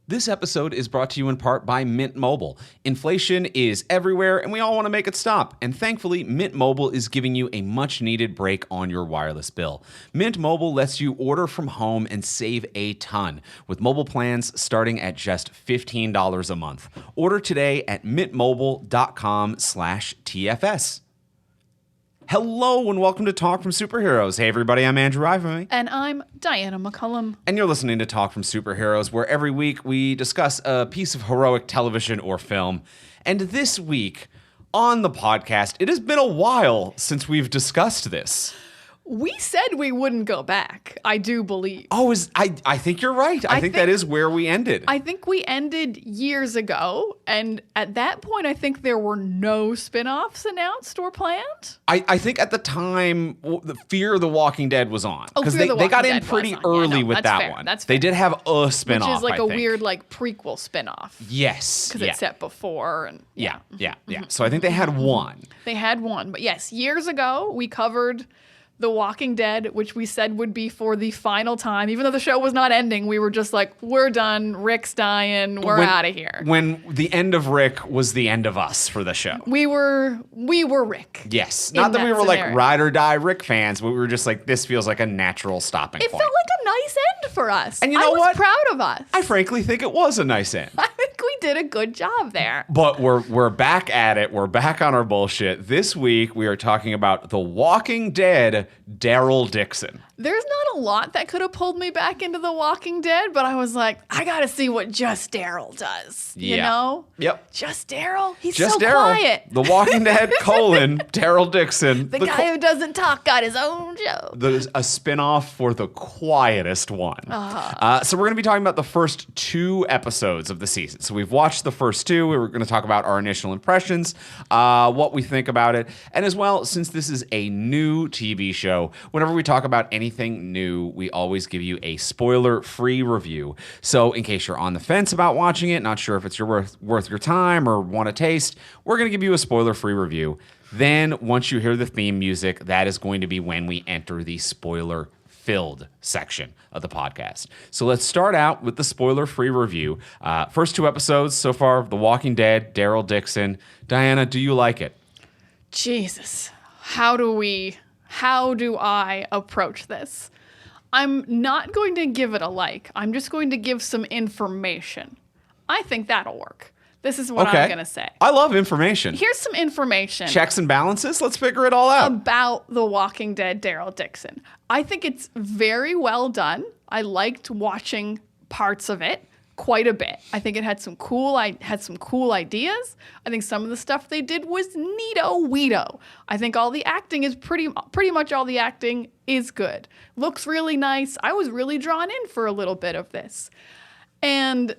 This episode is brought to you in part by Mint Mobile. Inflation is everywhere, and we all want to make it stop. And thankfully, Mint Mobile is giving you a much-needed break on your wireless bill. Mint Mobile lets you order from home and save a ton, with mobile plans starting at just $15 a month. Order today at mintmobile.com/TFS. Hello and welcome to Talk from Superheroes. Hey everybody, I'm Andrew Ivamy. And I'm Diana McCullum. And you're listening to Talk from Superheroes, where every week we discuss a piece of heroic television or film. And this week on the podcast, it has been a while since we've discussed this. We said we wouldn't go back, I do believe. Oh, I think you're right. I think that is where we ended. I think we ended years ago, and at that point, I think there were no spin-offs announced or planned. I think at the time, the Fear the Walking Dead was on. Because they got in pretty early with that one. That's fair. They did have a spin-off, which is like a weird prequel spin-off. Yes. Because it's set before. And Yeah. So I think they had one. They had one. But yes, years ago, we covered The Walking Dead, which we said would be for the final time. Even though the show was not ending, we were just like, we're done. Rick's dying. We're out of here. When the end of Rick was the end of us for the show. We were Rick. Yes. Not that we were like ride or die Rick fans, but we were just like, this feels like a natural stopping point. It felt like a nice end for us. And you know what? I was proud of us. I frankly think it was a nice end. I think we did a good job there. But we're back at it. We're back on our bullshit. This week, we are talking about The Walking Dead, Daryl Dixon. There's not a lot that could have pulled me back into The Walking Dead, but I was like, I gotta see what just Daryl does. You know? Yep. Just Daryl? He's just so Daryl. Quiet. The Walking Dead, Daryl Dixon. The guy who doesn't talk got his own show. A spinoff for the quietest one. So we're going to be talking about the first 2 episodes of the season. So we've watched the first 2. We're going to talk about our initial impressions, what we think about it. And as well, since this is a new TV show, whenever we talk about anything new, we always give you a spoiler-free review. So in case you're on the fence about watching it, not sure if it's worth your time or want a taste, we're going to give you a spoiler-free review. Then once you hear the theme music, that is going to be when we enter the spoiler-filled section of the podcast. So let's start out with the spoiler-free review. First 2 episodes so far, The Walking Dead, Daryl Dixon. Diana, do you like it? Jesus. How do I approach this? I'm not going to give it a like. I'm just going to give some information. I think that'll work. This is what I'm going to say. I love information. Here's some information. Checks and balances. Let's figure it all out. About The Walking Dead, Daryl Dixon. I think it's very well done. I liked watching parts of it quite a bit. I think it had some cool ideas. I think some of the stuff they did was neato-weedo. I think all the acting is pretty much all the acting is good. Looks really nice. I was really drawn in for a little bit of this. And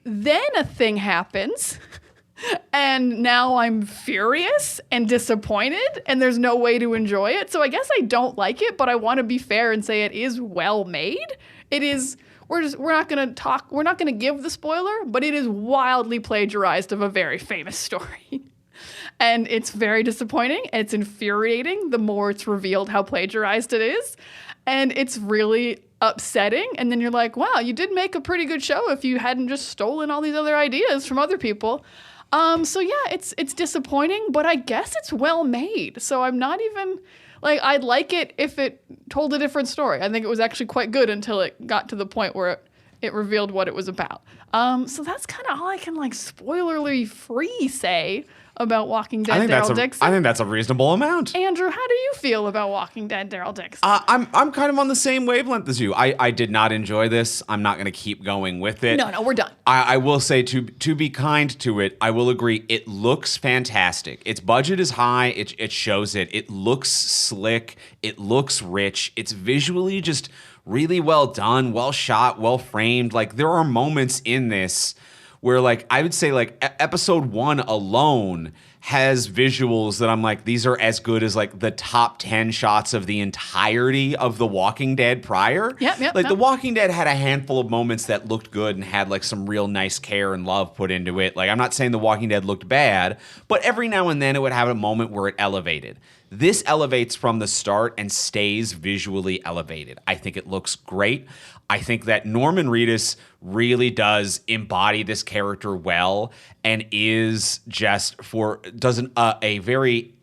then a thing happens, and now I'm furious and disappointed, and there's no way to enjoy it. So I guess I don't like it, but I want to be fair and say it is well made. It is. We're not going to give the spoiler, but it is wildly plagiarized of a very famous story. And it's very disappointing. It's infuriating the more it's revealed how plagiarized it is. And it's really upsetting. And then you're like, wow, you did make a pretty good show if you hadn't just stolen all these other ideas from other people. So yeah, it's disappointing, but I guess it's well made. So I'm not even I'd like it if it told a different story. I think it was actually quite good until it got to the point where it revealed what it was about. So that's kind of all I can spoilerly free say about Walking Dead, Daryl Dixon. I think that's a reasonable amount. Andrew, how do you feel about Walking Dead, Daryl Dixon? I'm kind of on the same wavelength as you. I did not enjoy this. I'm not going to keep going with it. No, we're done. I will say, to be kind to it, I will agree, it looks fantastic. Its budget is high. It shows it. It looks slick. It looks rich. It's visually just really well done, well shot, well framed. There are moments in this where I would say episode 1 alone has visuals that I'm like, these are as good as like the top 10 shots of the entirety of The Walking Dead prior. Yep. The Walking Dead had a handful of moments that looked good and had like some real nice care and love put into it. Like, I'm not saying The Walking Dead looked bad, but every now and then it would have a moment where it elevated. This elevates from the start and stays visually elevated. I think it looks great. I think that Norman Reedus really does embody this character well and is a very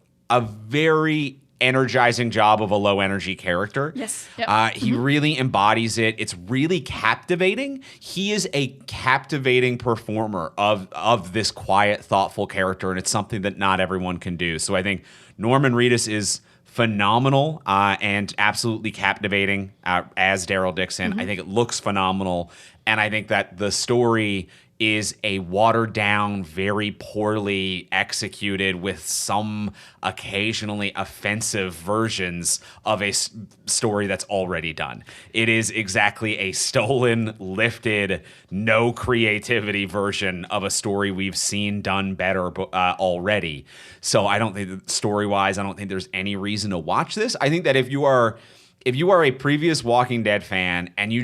energizing job of a low energy character. Yes. Yep. He really embodies it. It's really captivating. He is a captivating performer of this quiet, thoughtful character, and it's something that not everyone can do. So I think Norman Reedus is phenomenal and absolutely captivating as Daryl Dixon. I think it looks phenomenal, and I think that the story is a watered down, very poorly executed with some occasionally offensive versions of a story that's already done. It is exactly a stolen, lifted, no creativity version of a story we've seen done better already. So I don't think that story-wise, I don't think there's any reason to watch this. I think that if you are a previous Walking Dead fan and you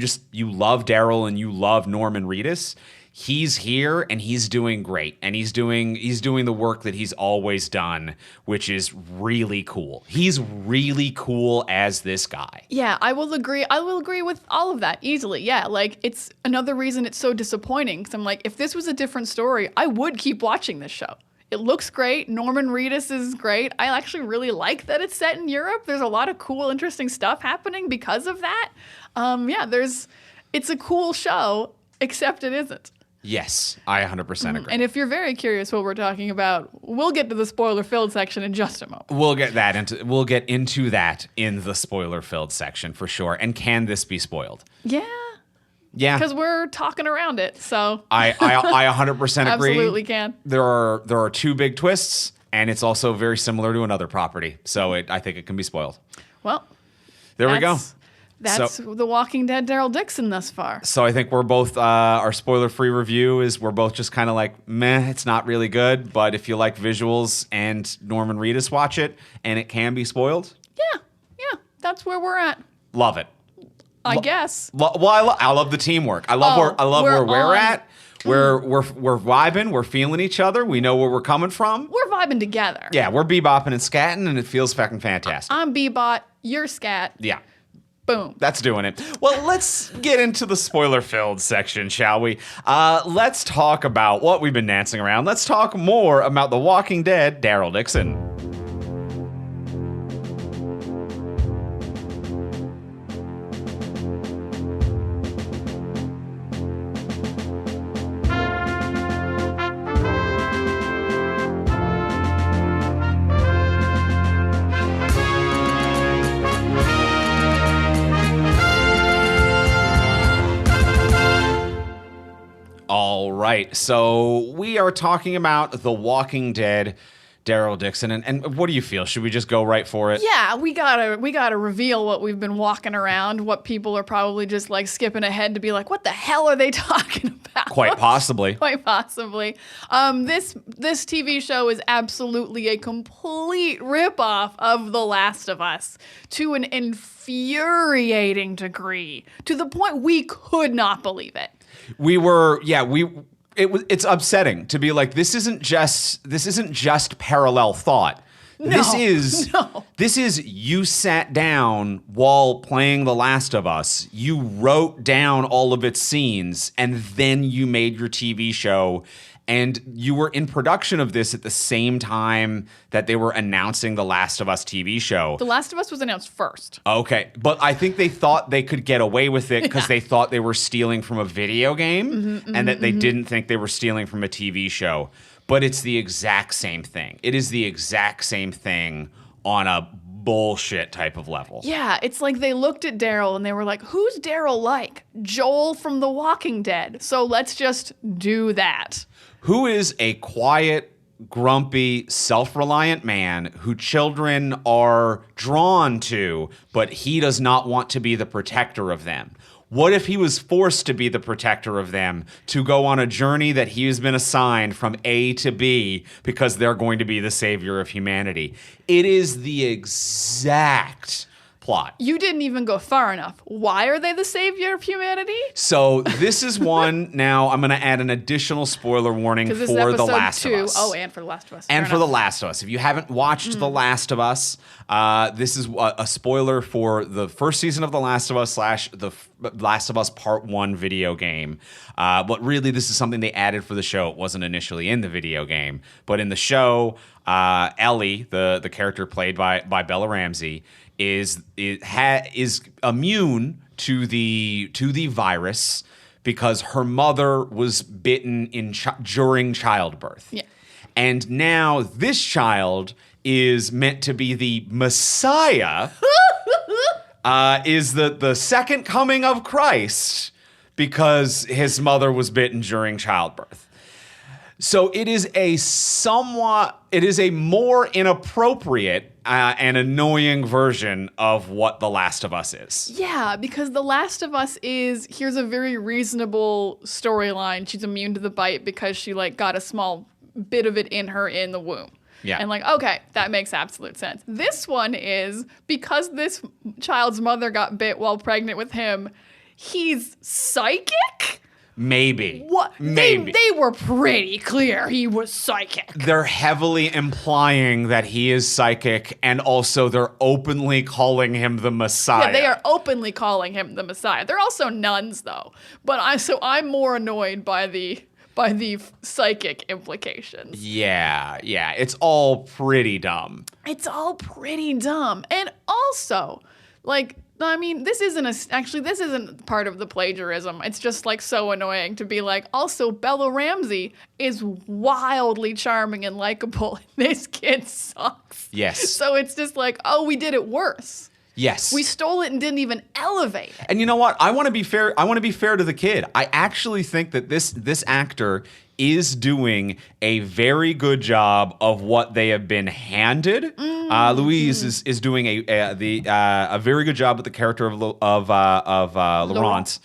love Daryl and you love Norman Reedus, he's here and he's doing great, and he's doing the work that he's always done, which is really cool. He's really cool as this guy. Yeah, I will agree. I will agree with all of that easily. Yeah, like it's another reason it's so disappointing. Because I'm like, if this was a different story, I would keep watching this show. It looks great. Norman Reedus is great. I actually really like that it's set in Europe. There's a lot of cool, interesting stuff happening because of that. It's a cool show, except it isn't. Yes, I 100% agree. And if you're very curious what we're talking about, we'll get to the spoiler-filled section in just a moment. We'll get into that in the spoiler-filled section for sure. And can this be spoiled? Yeah. Yeah. Because we're talking around it, so I 100% agree. Absolutely can. There are two big twists, and it's also very similar to another property. So I think it can be spoiled. Well, there we go. That's The Walking Dead Daryl Dixon thus far. So I think we're both, our spoiler-free review is we're both just kind of like, meh, it's not really good. But if you like visuals and Norman Reedus, watch it, and it can be spoiled. Yeah, that's where we're at. Love it. I guess. I love the teamwork. I love where we're at. We're vibing. We're feeling each other. We know where we're coming from. We're vibing together. Yeah, we're bebopping and scatting, and it feels fucking fantastic. I'm bebop. You're scat. Yeah. Boom. That's doing it. Well, let's get into the spoiler-filled section, shall we? Let's talk about what we've been dancing around. Let's talk more about The Walking Dead, Daryl Dixon. All right, so we are talking about The Walking Dead, Daryl Dixon, and what do you feel? Should we just go right for it? Yeah, we gotta reveal what we've been walking around, what people are probably just like skipping ahead to be like, what the hell are they talking about? Quite possibly. Quite possibly. This TV show is absolutely a complete ripoff of The Last of Us to an infuriating degree, to the point we could not believe it. It's upsetting to be like, this isn't just parallel thought. This is you sat down while playing The Last of Us. You wrote down all of its scenes, and then you made your TV show. And you were in production of this at the same time that they were announcing The Last of Us TV show. The Last of Us was announced first. Okay, but I think they thought they could get away with it because they thought they were stealing from a video game and that they didn't think they were stealing from a TV show. But it's the exact same thing. It is the exact same thing on a bullshit type of level. Yeah, it's like they looked at Daryl and they were like, who's Daryl like? Joel from The Walking Dead. So let's just do that. Who is a quiet, grumpy, self-reliant man who children are drawn to, but he does not want to be the protector of them? What if he was forced to be the protector of them, to go on a journey that he has been assigned from A to B because they're going to be the savior of humanity? It is the exact plot. You didn't even go far enough. Why are they the savior of humanity? So this is one. Now I'm going to add an additional spoiler warning for The Last of Us. Oh, and for The Last of Us. And for The Last of Us. If you haven't watched The Last of Us, this is a spoiler for the first season of The Last of Us / the Last of Us Part 1 video game. But really, this is something they added for the show. It wasn't initially in the video game. But in the show, Ellie, the character played by Bella Ramsey, is immune to the virus because her mother was bitten during childbirth. Yeah. And now this child is meant to be the Messiah, is the second coming of Christ because his mother was bitten during childbirth. So it is a more inappropriate and annoying version of what The Last of Us is. Yeah, because The Last of Us here's a very reasonable storyline. She's immune to the bite because she got a small bit of it in her in the womb. Yeah. And okay, that makes absolute sense. This one is because this child's mother got bit while pregnant with him, he's psychic? Maybe. What? Maybe. They were pretty clear he was psychic. They're heavily implying that he is psychic, and also they're openly calling him the Messiah. Yeah, they are openly calling him the Messiah. They're also nuns, though. But I'm more annoyed by the psychic implications. Yeah. It's all pretty dumb. It's all pretty dumb. And also, this isn't part of the plagiarism. It's just so annoying to be also Bella Ramsey is wildly charming and likable. This kid sucks. Yes. So it's just we did it worse. Yes. We stole it and didn't even elevate it. And you know what? I want to be fair. I want to be fair to the kid. I actually think that this actor is doing a very good job of what they have been handed. Louise is doing a very good job with the character of Laurent.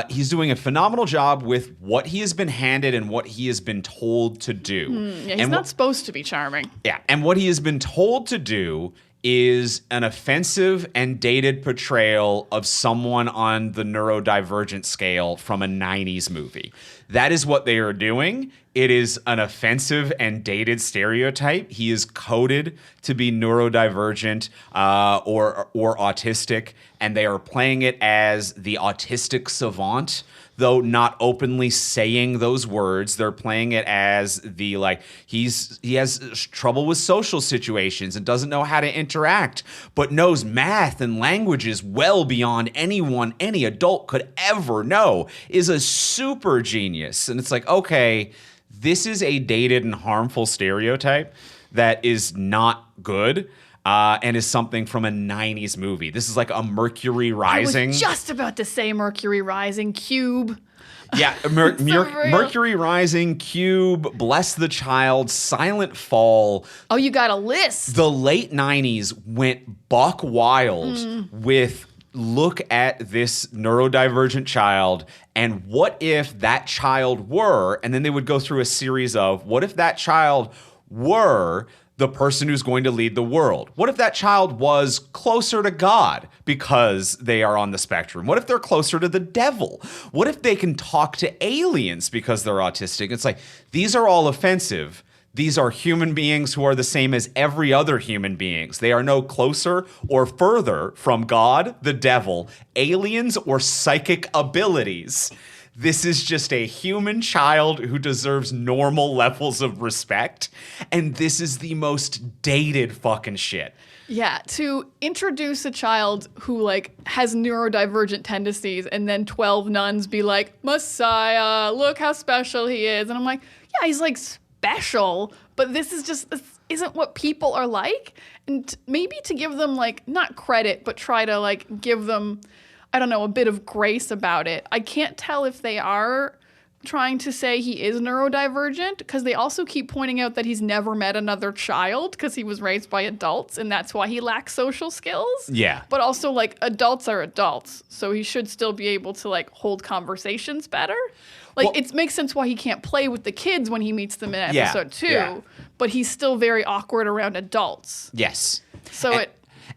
He's doing a phenomenal job with what he has been handed and what he has been told to do. Yeah, he's not supposed to be charming. Yeah, and what he has been told to do is an offensive and dated portrayal of someone on the neurodivergent scale from a 90s movie. That is what they are doing. It is an offensive and dated stereotype. He is coded to be neurodivergent or autistic, and they are playing it as the autistic savant, though not openly saying those words. They're playing it as he has trouble with social situations and doesn't know how to interact, but knows math and languages well beyond any adult could ever know, is a super genius. And it's okay, this is a dated and harmful stereotype that is not good. And is something from a 90s movie. This is a Mercury Rising. I was just about to say Mercury Rising, Cube. Yeah, Mercury Rising, Cube, Bless the Child, Silent Fall. Oh, you got a list. The late 90s went buck wild with look at this neurodivergent child and what if that child were, and then they would go through a series of what if that child were the person who's going to lead the world? What if that child was closer to God because they are on the spectrum? What if they're closer to the devil? What if they can talk to aliens because they're autistic? It's these are all offensive. These are human beings who are the same as every other human beings. They are no closer or further from God, the devil, aliens, or psychic abilities. This is just a human child who deserves normal levels of respect. And this is the most dated fucking shit. Yeah, to introduce a child who has neurodivergent tendencies and then 12 nuns be Messiah, look how special he is. And I'm yeah, he's special, but this isn't what people are like. And maybe to give them not credit, but try to give them, I don't know, a bit of grace about it. I can't tell if they are trying to say he is neurodivergent because they also keep pointing out that he's never met another child because he was raised by adults and that's why he lacks social skills. Yeah. But also, like, adults are adults, so he should still be able to, like, hold conversations better. Like, it makes sense why he can't play with the kids when he meets them in episode 2, but he's still very awkward around adults. Yes. So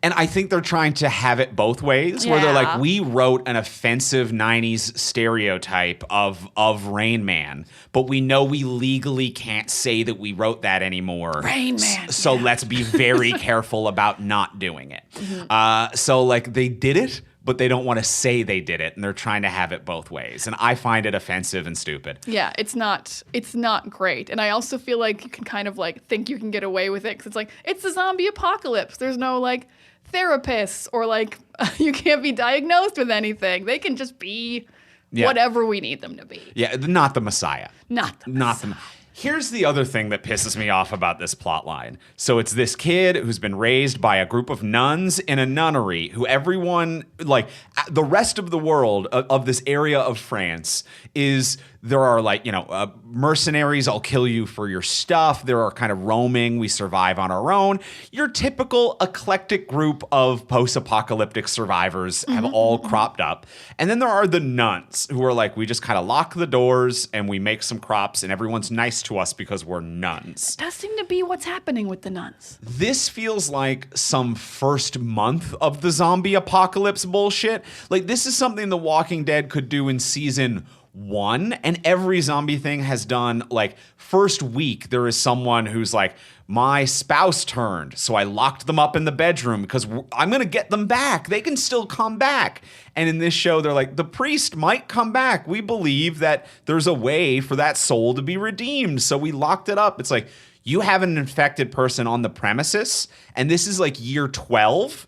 And I think they're trying to have it both ways, where they're like, we wrote an offensive 90s stereotype of Rain Man, but we know we legally can't say that we wrote that anymore. Rain Man. So let's be very careful about not doing it. So, like, they did it, but they don't want to say they did it, and they're trying to have it both ways. And I find it offensive and stupid. Yeah, it's not great. And I also feel like you can kind of, like, think you can get away with it because it's like, it's the zombie apocalypse. There's no, like, therapists or, like, you can't be diagnosed with anything. They can just be whatever we need them to be. Yeah, not the Messiah. Not the Messiah. Here's the other thing that pisses me off about this plot line. So it's this kid who's been raised by a group of nuns in a nunnery who everyone, like, the rest of the world of this area of France is, there are, like, you know, mercenaries, I'll kill you for your stuff. There are kind of roaming, we survive on our own. Your typical eclectic group of post-apocalyptic survivors have all cropped up. And then there are the nuns who are like, we just kind of lock the doors and we make some crops and everyone's nice to us because we're nuns. That does seem to be what's happening with the nuns. This feels like some first month of the zombie apocalypse bullshit. Like, this is something The Walking Dead could do in season 1, and every zombie thing has done. Like, first week there is someone who's like, my spouse turned, so I locked them up in the bedroom because I'm gonna get them back. They can still come back. And in this show they're like, the priest might come back. We believe that there's a way for that soul to be redeemed, so we locked it up. It's like, you have an infected person on the premises, and this is like year 12.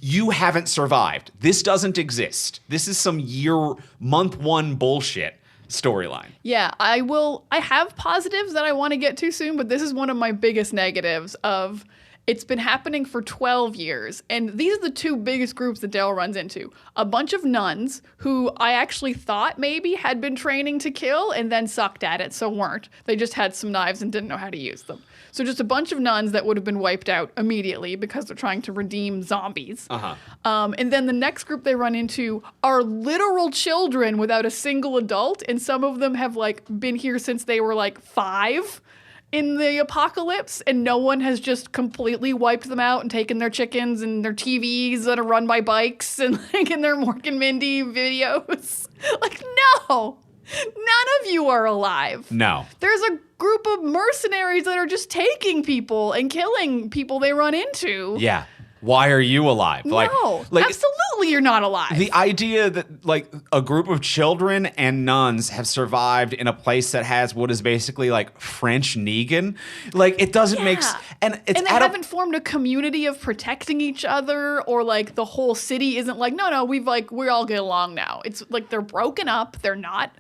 You haven't survived. This doesn't exist. This is some month 1 bullshit storyline. Yeah, I have positives that I want to get to soon, but this is one of my biggest negatives of, it's been happening for 12 years. And these are the 2 biggest groups that Daryl runs into. A bunch of nuns who I actually thought maybe had been training to kill and then sucked at it, so weren't. They just had some knives and didn't know how to use them. So just a bunch of nuns that would have been wiped out immediately because they're trying to redeem zombies. And then the next group they run into are literal children without a single adult. And some of them have, like, been here since they were, like, 5 in the apocalypse, and no one has just completely wiped them out and taken their chickens and their TVs that are run by bikes and, like, in their Mork and Mindy videos. Like, no, none of you are alive. No. There's a group of mercenaries that are just taking people and killing people they run into. Yeah. Why are you alive? No, absolutely you're not alive. The idea that, like, a group of children and nuns have survived in a place that has what is basically like French Negan, like, it doesn't make sense. And they haven't formed a community of protecting each other, or, like, the whole city isn't like, no, we all get along now. It's like they're broken up. They're not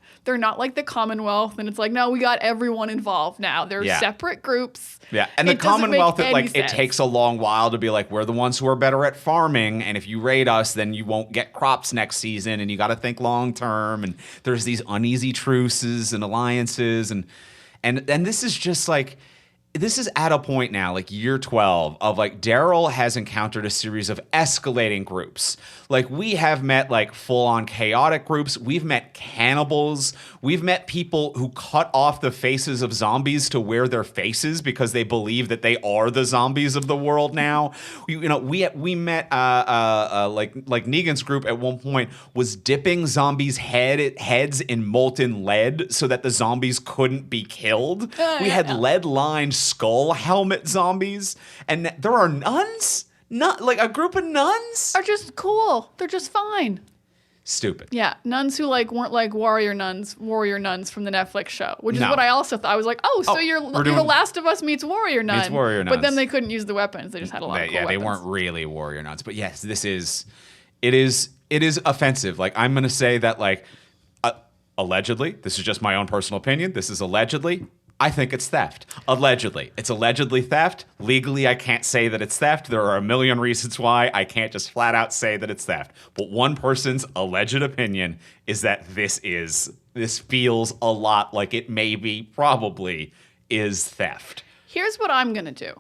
like the Commonwealth, and it's like, no, we got everyone involved now. They're separate groups. Yeah, and the Commonwealth, it takes a long while to be like, we're the ones who are better at farming, and if you raid us, then you won't get crops next season, and you got to think long term, and there's these uneasy truces and alliances, and this is just like, this is at a point now, like year 12, of like, Daryl has encountered a series of escalating groups. Like, we have met like full-on chaotic groups. We've met cannibals. We've met people who cut off the faces of zombies to wear their faces because they believe that they are the zombies of the world now. We met like Negan's group at one point was dipping zombies' heads in molten lead so that the zombies couldn't be killed. We had lead-lined skull helmet zombies, and there are nuns. Not like a group of nuns are just cool. They're just fine. Stupid. Yeah, nuns who like weren't like warrior nuns from the Netflix show, which is what I also thought. I was like, you're The Last of Us meets Warrior Nun. Meets Warrior Nuns. But then they couldn't use the weapons. They just had a lot of cool weapons. They weren't really warrior nuns. But yes, it is offensive. Like, I'm gonna say that, like, allegedly, this is just my own personal opinion. This is allegedly. I think it's theft. Allegedly. It's allegedly theft. Legally, I can't say that it's theft. There are a million reasons why I can't just flat out say that it's theft. But one person's alleged opinion is that this feels a lot like it probably is theft. Here's what I'm going to do.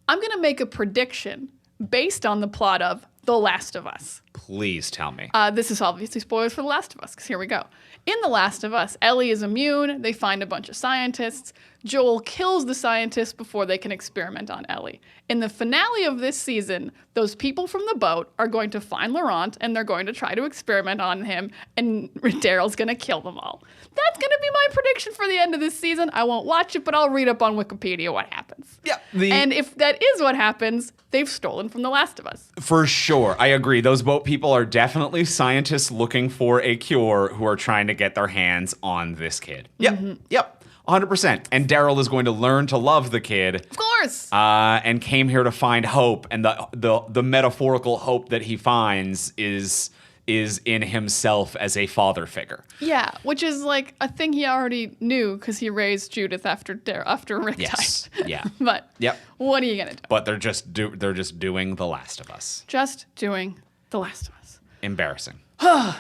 I'm going to make a prediction based on the plot of The Last of Us. Please tell me. This is obviously spoilers for The Last of Us, because here we go. In The Last of Us, Ellie is immune. They find a bunch of scientists. Joel kills the scientists before they can experiment on Ellie. In the finale of this season, those people from the boat are going to find Laurent, and they're going to try to experiment on him, and Daryl's going to kill them all. That's going to be my prediction for the end of this season. I won't watch it, but I'll read up on Wikipedia what happens. Yeah. And if that is what happens, they've stolen from The Last of Us. For sure. I agree. Those boat people are definitely scientists looking for a cure who are trying to get their hands on this kid. Yep. Mm-hmm. Yep. 100%. And Daryl is going to learn to love the kid. Of course. And came here to find hope. And the metaphorical hope that he finds is in himself as a father figure. Yeah, which is like a thing he already knew because he raised Judith after Rick died. Yeah. But what are you gonna do? But they're just doing The Last of Us. Just doing The Last of Us. Embarrassing.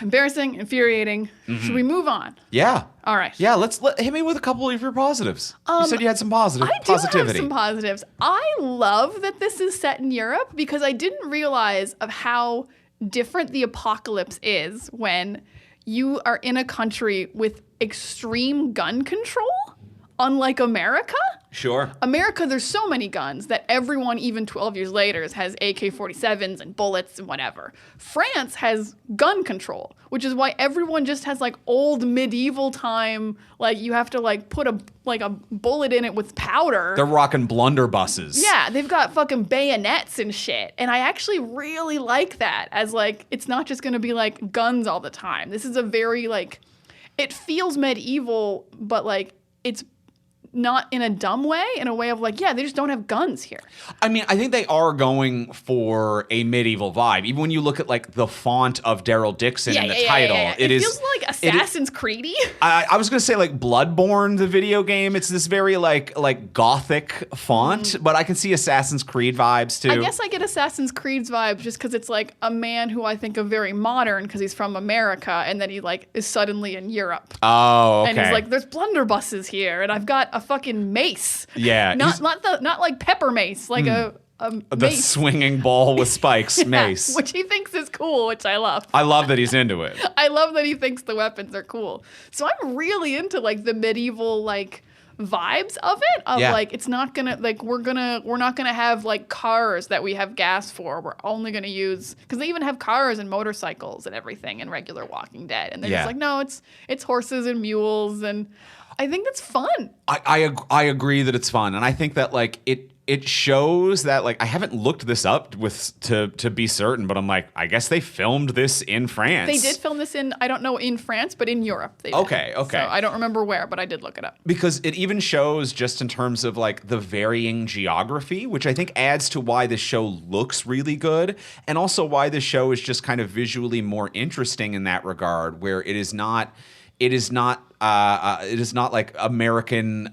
Embarrassing, infuriating. Mm-hmm. Should we move on? Yeah. All right. Yeah, hit me with a couple of your positives. You said you had some positivity. I do have some positives. I love that this is set in Europe because I didn't realize of how different the apocalypse is when you are in a country with extreme gun control, unlike America. Sure. America, there's so many guns that everyone, even 12 years later, has AK-47s and bullets and whatever. France has gun control, which is why everyone just has like old medieval time, like you have to like put a bullet in it with powder. They're rocking blunderbusses. Yeah, they've got fucking bayonets and shit. And I actually really like that as like, it's not just gonna be like guns all the time. This is a very like, it feels medieval, but like it's not in a dumb way, in a way of like, yeah, they just don't have guns here. I mean, I think they are going for a medieval vibe. Even when you look at like the font of Daryl Dixon in the title, it feels like Assassin's Creed-y. I was gonna say like Bloodborne, the video game. It's this very like gothic font, but I can see Assassin's Creed vibes too. I guess I get Assassin's Creed's vibes just because it's like a man who I think of very modern because he's from America, and then he like is suddenly in Europe. Oh, okay. And he's like, there's blunderbusses here, and I've got a fucking mace. Yeah. Not like pepper mace, like a the mace. swinging ball with spikes mace. Which he thinks is cool, which I love. I love that he's into it. I love that he thinks the weapons are cool. So I'm really into like the medieval like vibes of it. Like it's not gonna like we're not gonna have like cars that we have gas for. We're only gonna use because they even have cars and motorcycles and everything in regular Walking Dead. And they're just like, no, it's horses and mules, and I think that's fun. I agree that it's fun, and I think that like it shows that like I haven't looked this up to be certain, but I'm like, I guess they filmed this in France. They did film this I don't know in France, but in Europe they did. Okay. So I don't remember where, but I did look it up. Because it even shows just in terms of like the varying geography, which I think adds to why this show looks really good, and also why this show is just kind of visually more interesting in that regard, where it is not like American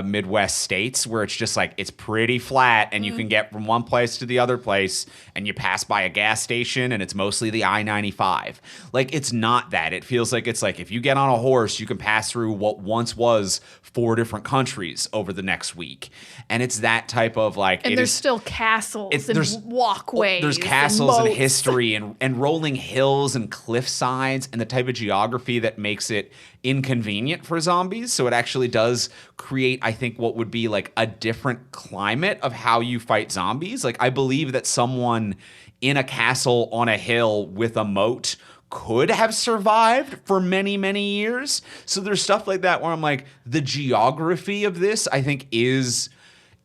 Midwest states where it's just like it's pretty flat and you can get from one place to the other place and you pass by a gas station and it's mostly the I-95. Like it's not that. It feels like it's like if you get on a horse, you can pass through what once was 4 different countries over the next week. And it's that type of like... And there's still castles and walkways. There's castles and history and rolling hills and cliff sides and the type of geography that makes it inconvenient for zombies. So it actually does create, I think, what would be like a different climate of how you fight zombies. Like I believe that someone in a castle on a hill with a moat could have survived for many, many years. So there's stuff like that where I'm like, the geography of this, I think, is...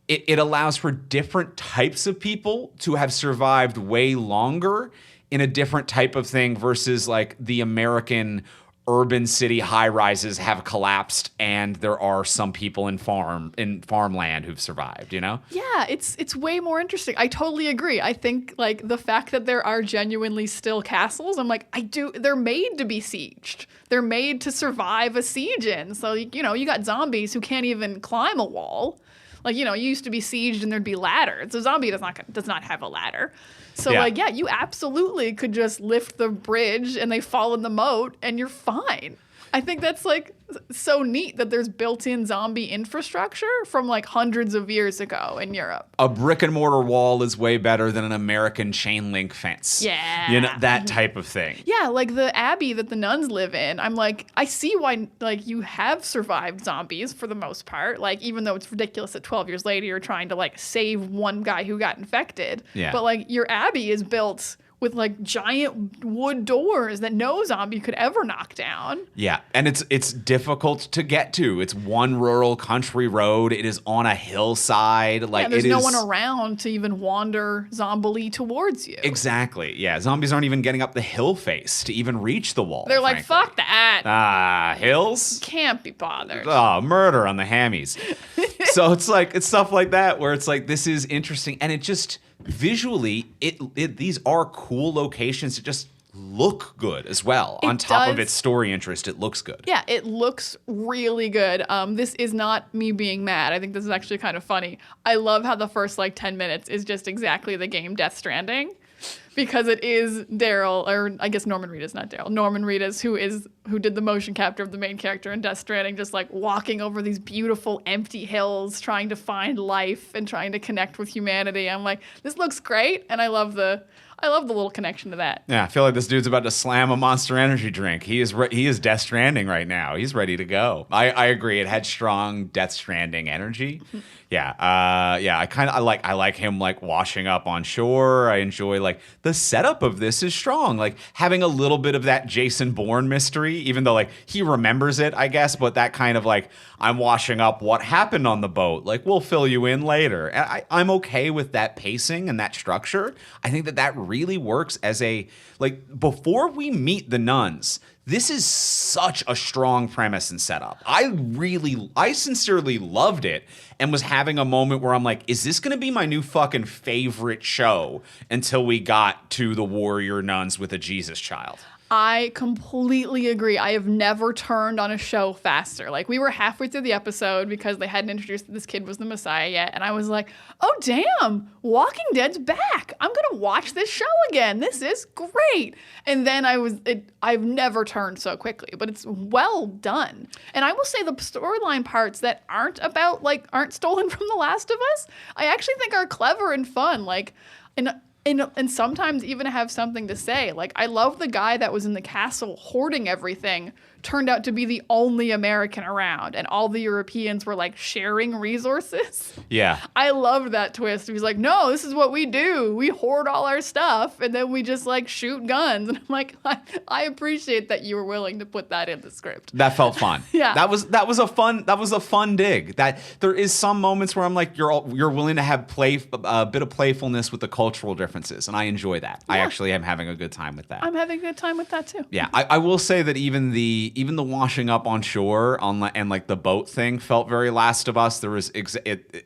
It allows for different types of people to have survived way longer in a different type of thing versus like the American urban city high rises have collapsed and there are some people in farmland who've survived, you know? Yeah, it's way more interesting. I totally agree. I think like the fact that there are genuinely still castles, I'm like, they're made to be sieged. They're made to survive a siege in. So, you know, you got zombies who can't even climb a wall. Like, you know, you used to be sieged and there'd be ladders. A zombie does not have a ladder. So, you absolutely could just lift the bridge and they fall in the moat and you're fine. I think that's like so neat that there's built-in zombie infrastructure from like hundreds of years ago in Europe. A brick and mortar wall is way better than an American chain link fence. Yeah. You know, that type of thing. Yeah, like the abbey that the nuns live in. I'm like, I see why like you have survived zombies for the most part. Like even though it's ridiculous that 12 years later you're trying to like save one guy who got infected. Yeah. But like your abbey is built with like giant wood doors that no zombie could ever knock down. Yeah, and it's difficult to get to. It's one rural country road. It is on a hillside. Like there's no one around to even wander zombily towards you. Exactly. Yeah, zombies aren't even getting up the hill face to even reach the wall. They're like, fuck that. Hills? Can't be bothered. Oh, murder on the hammies. So it's stuff like that where it's like, this is interesting, and it just visually, these are cool locations that just look good as well. On top of its story interest, it looks good. Yeah, it looks really good. This is not me being mad. I think this is actually kind of funny. I love how the first like 10 minutes is just exactly the game Death Stranding. Because it is Daryl, or I guess Norman Reedus, not Daryl. Norman Reedus, who did the motion capture of the main character in Death Stranding, just like walking over these beautiful empty hills, trying to find life and trying to connect with humanity. I'm like, this looks great, and I love the little connection to that. Yeah, I feel like this dude's about to slam a Monster Energy drink. He is Death Stranding right now. He's ready to go. I agree. It had strong Death Stranding energy. Yeah, I like him like washing up on shore. I enjoy like the setup of this is strong. Like having a little bit of that Jason Bourne mystery, even though like he remembers it, I guess, but that kind of like I'm washing up what happened on the boat. Like we'll fill you in later. And I'm okay with that pacing and that structure. I think that really works as a like before we meet the nuns. This is such a strong premise and setup. I sincerely loved it and was having a moment where I'm like, is this going to be my new fucking favorite show until we got to the warrior nuns with a Jesus child? I completely agree. I have never turned on a show faster. Like, we were halfway through the episode because they hadn't introduced that this kid was the Messiah yet. And I was like, oh, damn, Walking Dead's back. I'm going to watch this show again. This is great. And then I've never turned so quickly, but it's well done. And I will say the storyline parts that aren't stolen from The Last of Us, I actually think are clever and fun. Like, and sometimes even have something to say. Like, I love the guy that was in the castle hoarding everything turned out to be the only American around, and all the Europeans were like sharing resources. Yeah. I loved that twist. He was like, no, this is what we do. We hoard all our stuff and then we just like shoot guns. And I'm like, I appreciate that you were willing to put that in the script. That felt fun. Yeah. That was a fun dig. That there is some moments where I'm like, you're willing to have a bit of playfulness with the cultural differences, and I enjoy that. Yeah. I actually am having a good time with that. I'm having a good time with that too. Yeah. I will say that even the washing up on shore and like the boat thing felt very Last of Us. There was they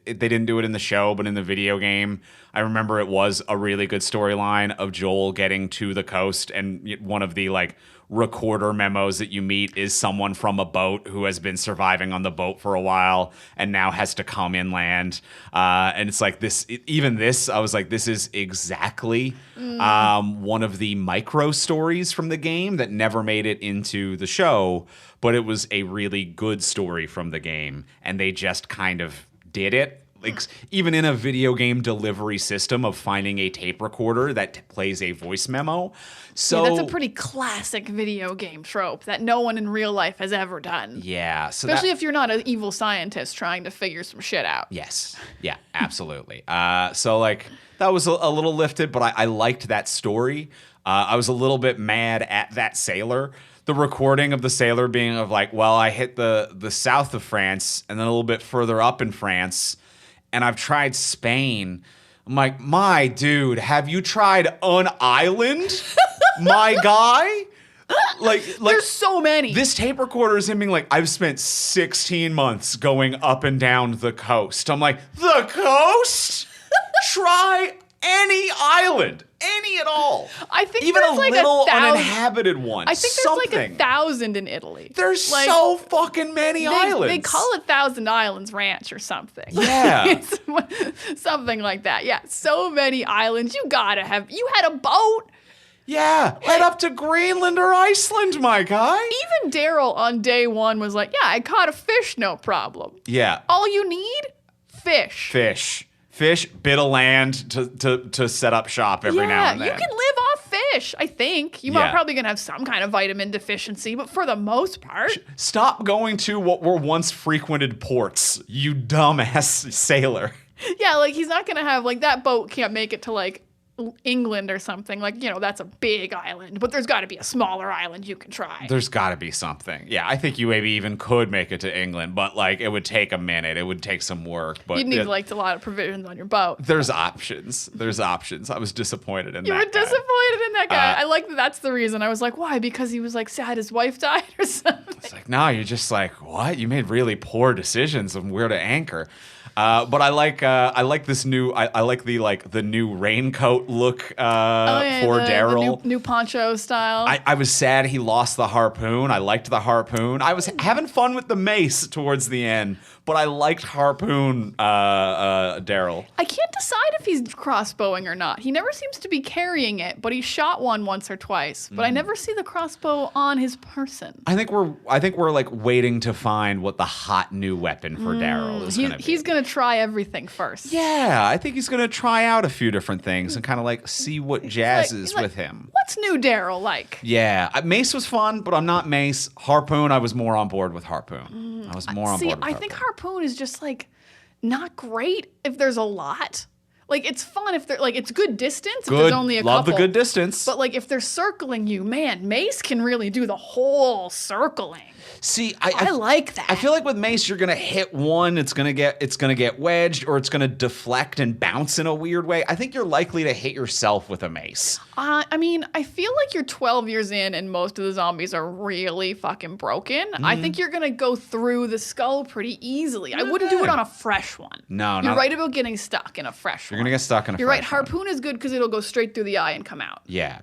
didn't do it in the show, but in the video game, I remember it was a really good storyline of Joel getting to the coast, and one of the like recorder memos that you meet is someone from a boat who has been surviving on the boat for a while and now has to come inland. And it's like I was like, this is exactly one of the micro stories from the game that never made it into the show, but it was a really good story from the game, and they just kind of did it. Like, even in a video game delivery system of finding a tape recorder that plays a voice memo. So yeah, that's a pretty classic video game trope that no one in real life has ever done. Yeah. Especially if you're not an evil scientist trying to figure some shit out. Yes. Yeah, absolutely. So like that was a little lifted, but I liked that story. I was a little bit mad at that sailor. The recording of the sailor being of like, well, I hit the south of France and then a little bit further up in France, and I've tried Spain. I'm like, my dude, have you tried an island, my guy? There's so many. This tape recorder is him being like, I've spent 16 months going up and down the coast. I'm like, the coast? Try any island. Any at all. I think even there's a little 1,000 uninhabited one. I think there's like 1,000 in Italy. There's so fucking many islands. They call it Thousand Islands Ranch or something. Yeah. Something like that. Yeah. So many islands. You had a boat. Yeah. Head up to Greenland or Iceland, my guy. Even Daryl on day one was like, yeah, I caught a fish, no problem. Yeah. All you need? Fish. Fish, bit of land to set up shop every now and then. You can live off fish, I think. You're probably going to have some kind of vitamin deficiency, but for the most part. Stop going to what were once frequented ports, you dumbass sailor. Yeah, like he's not going to have, like that boat can't make it to like England or something. Like, that's a big island, but there's got to be a smaller island you can try. There's got to be something. Yeah, I think you maybe even could make it to England, but like it would take a minute. It would take some work. But you'd need like a lot of provisions on your boat. There's options. I was disappointed in that. You were disappointed in that guy. I like that's the reason. I was like, why? Because he was like sad his wife died or something. It's like, no, you're just like, what? You made really poor decisions on where to anchor. But I like this new. I like the new raincoat look for Daryl. The new poncho style. I was sad he lost the harpoon. I liked the harpoon. I was having fun with the mace towards the end, but I liked harpoon Daryl. I can't decide if he's crossbowing or not. He never seems to be carrying it, but he shot one once or twice. But I never see the crossbow on his person. I think we're like waiting to find what the hot new weapon for Daryl is going to be. He's going to try everything first. Yeah, I think he's going to try out a few different things and kind of like see what jazzes with him. What's new Daryl like? Yeah, Mace was fun, but I'm not Mace. Harpoon, I was more on board with Harpoon. I was more on board with Harpoon. I think Harpoon is just like not great if there's a lot. Like it's fun if they're like it's good distance if there's only a couple. Love the good distance. But like if they're circling you, man, Mace can really do the whole circling. See, I like that. I feel like with Mace, you're gonna hit one, it's gonna get wedged, or it's gonna deflect and bounce in a weird way. I think you're likely to hit yourself with a mace. I mean, I feel like you're 12 years in and most of the zombies are really fucking broken. I think you're gonna go through the skull pretty easily. I wouldn't do it on a fresh one. No, you're right about getting stuck in a fresh one. You're gonna get stuck in a fresh one. You're right. Harpoon is good because it'll go straight through the eye and come out. Yeah.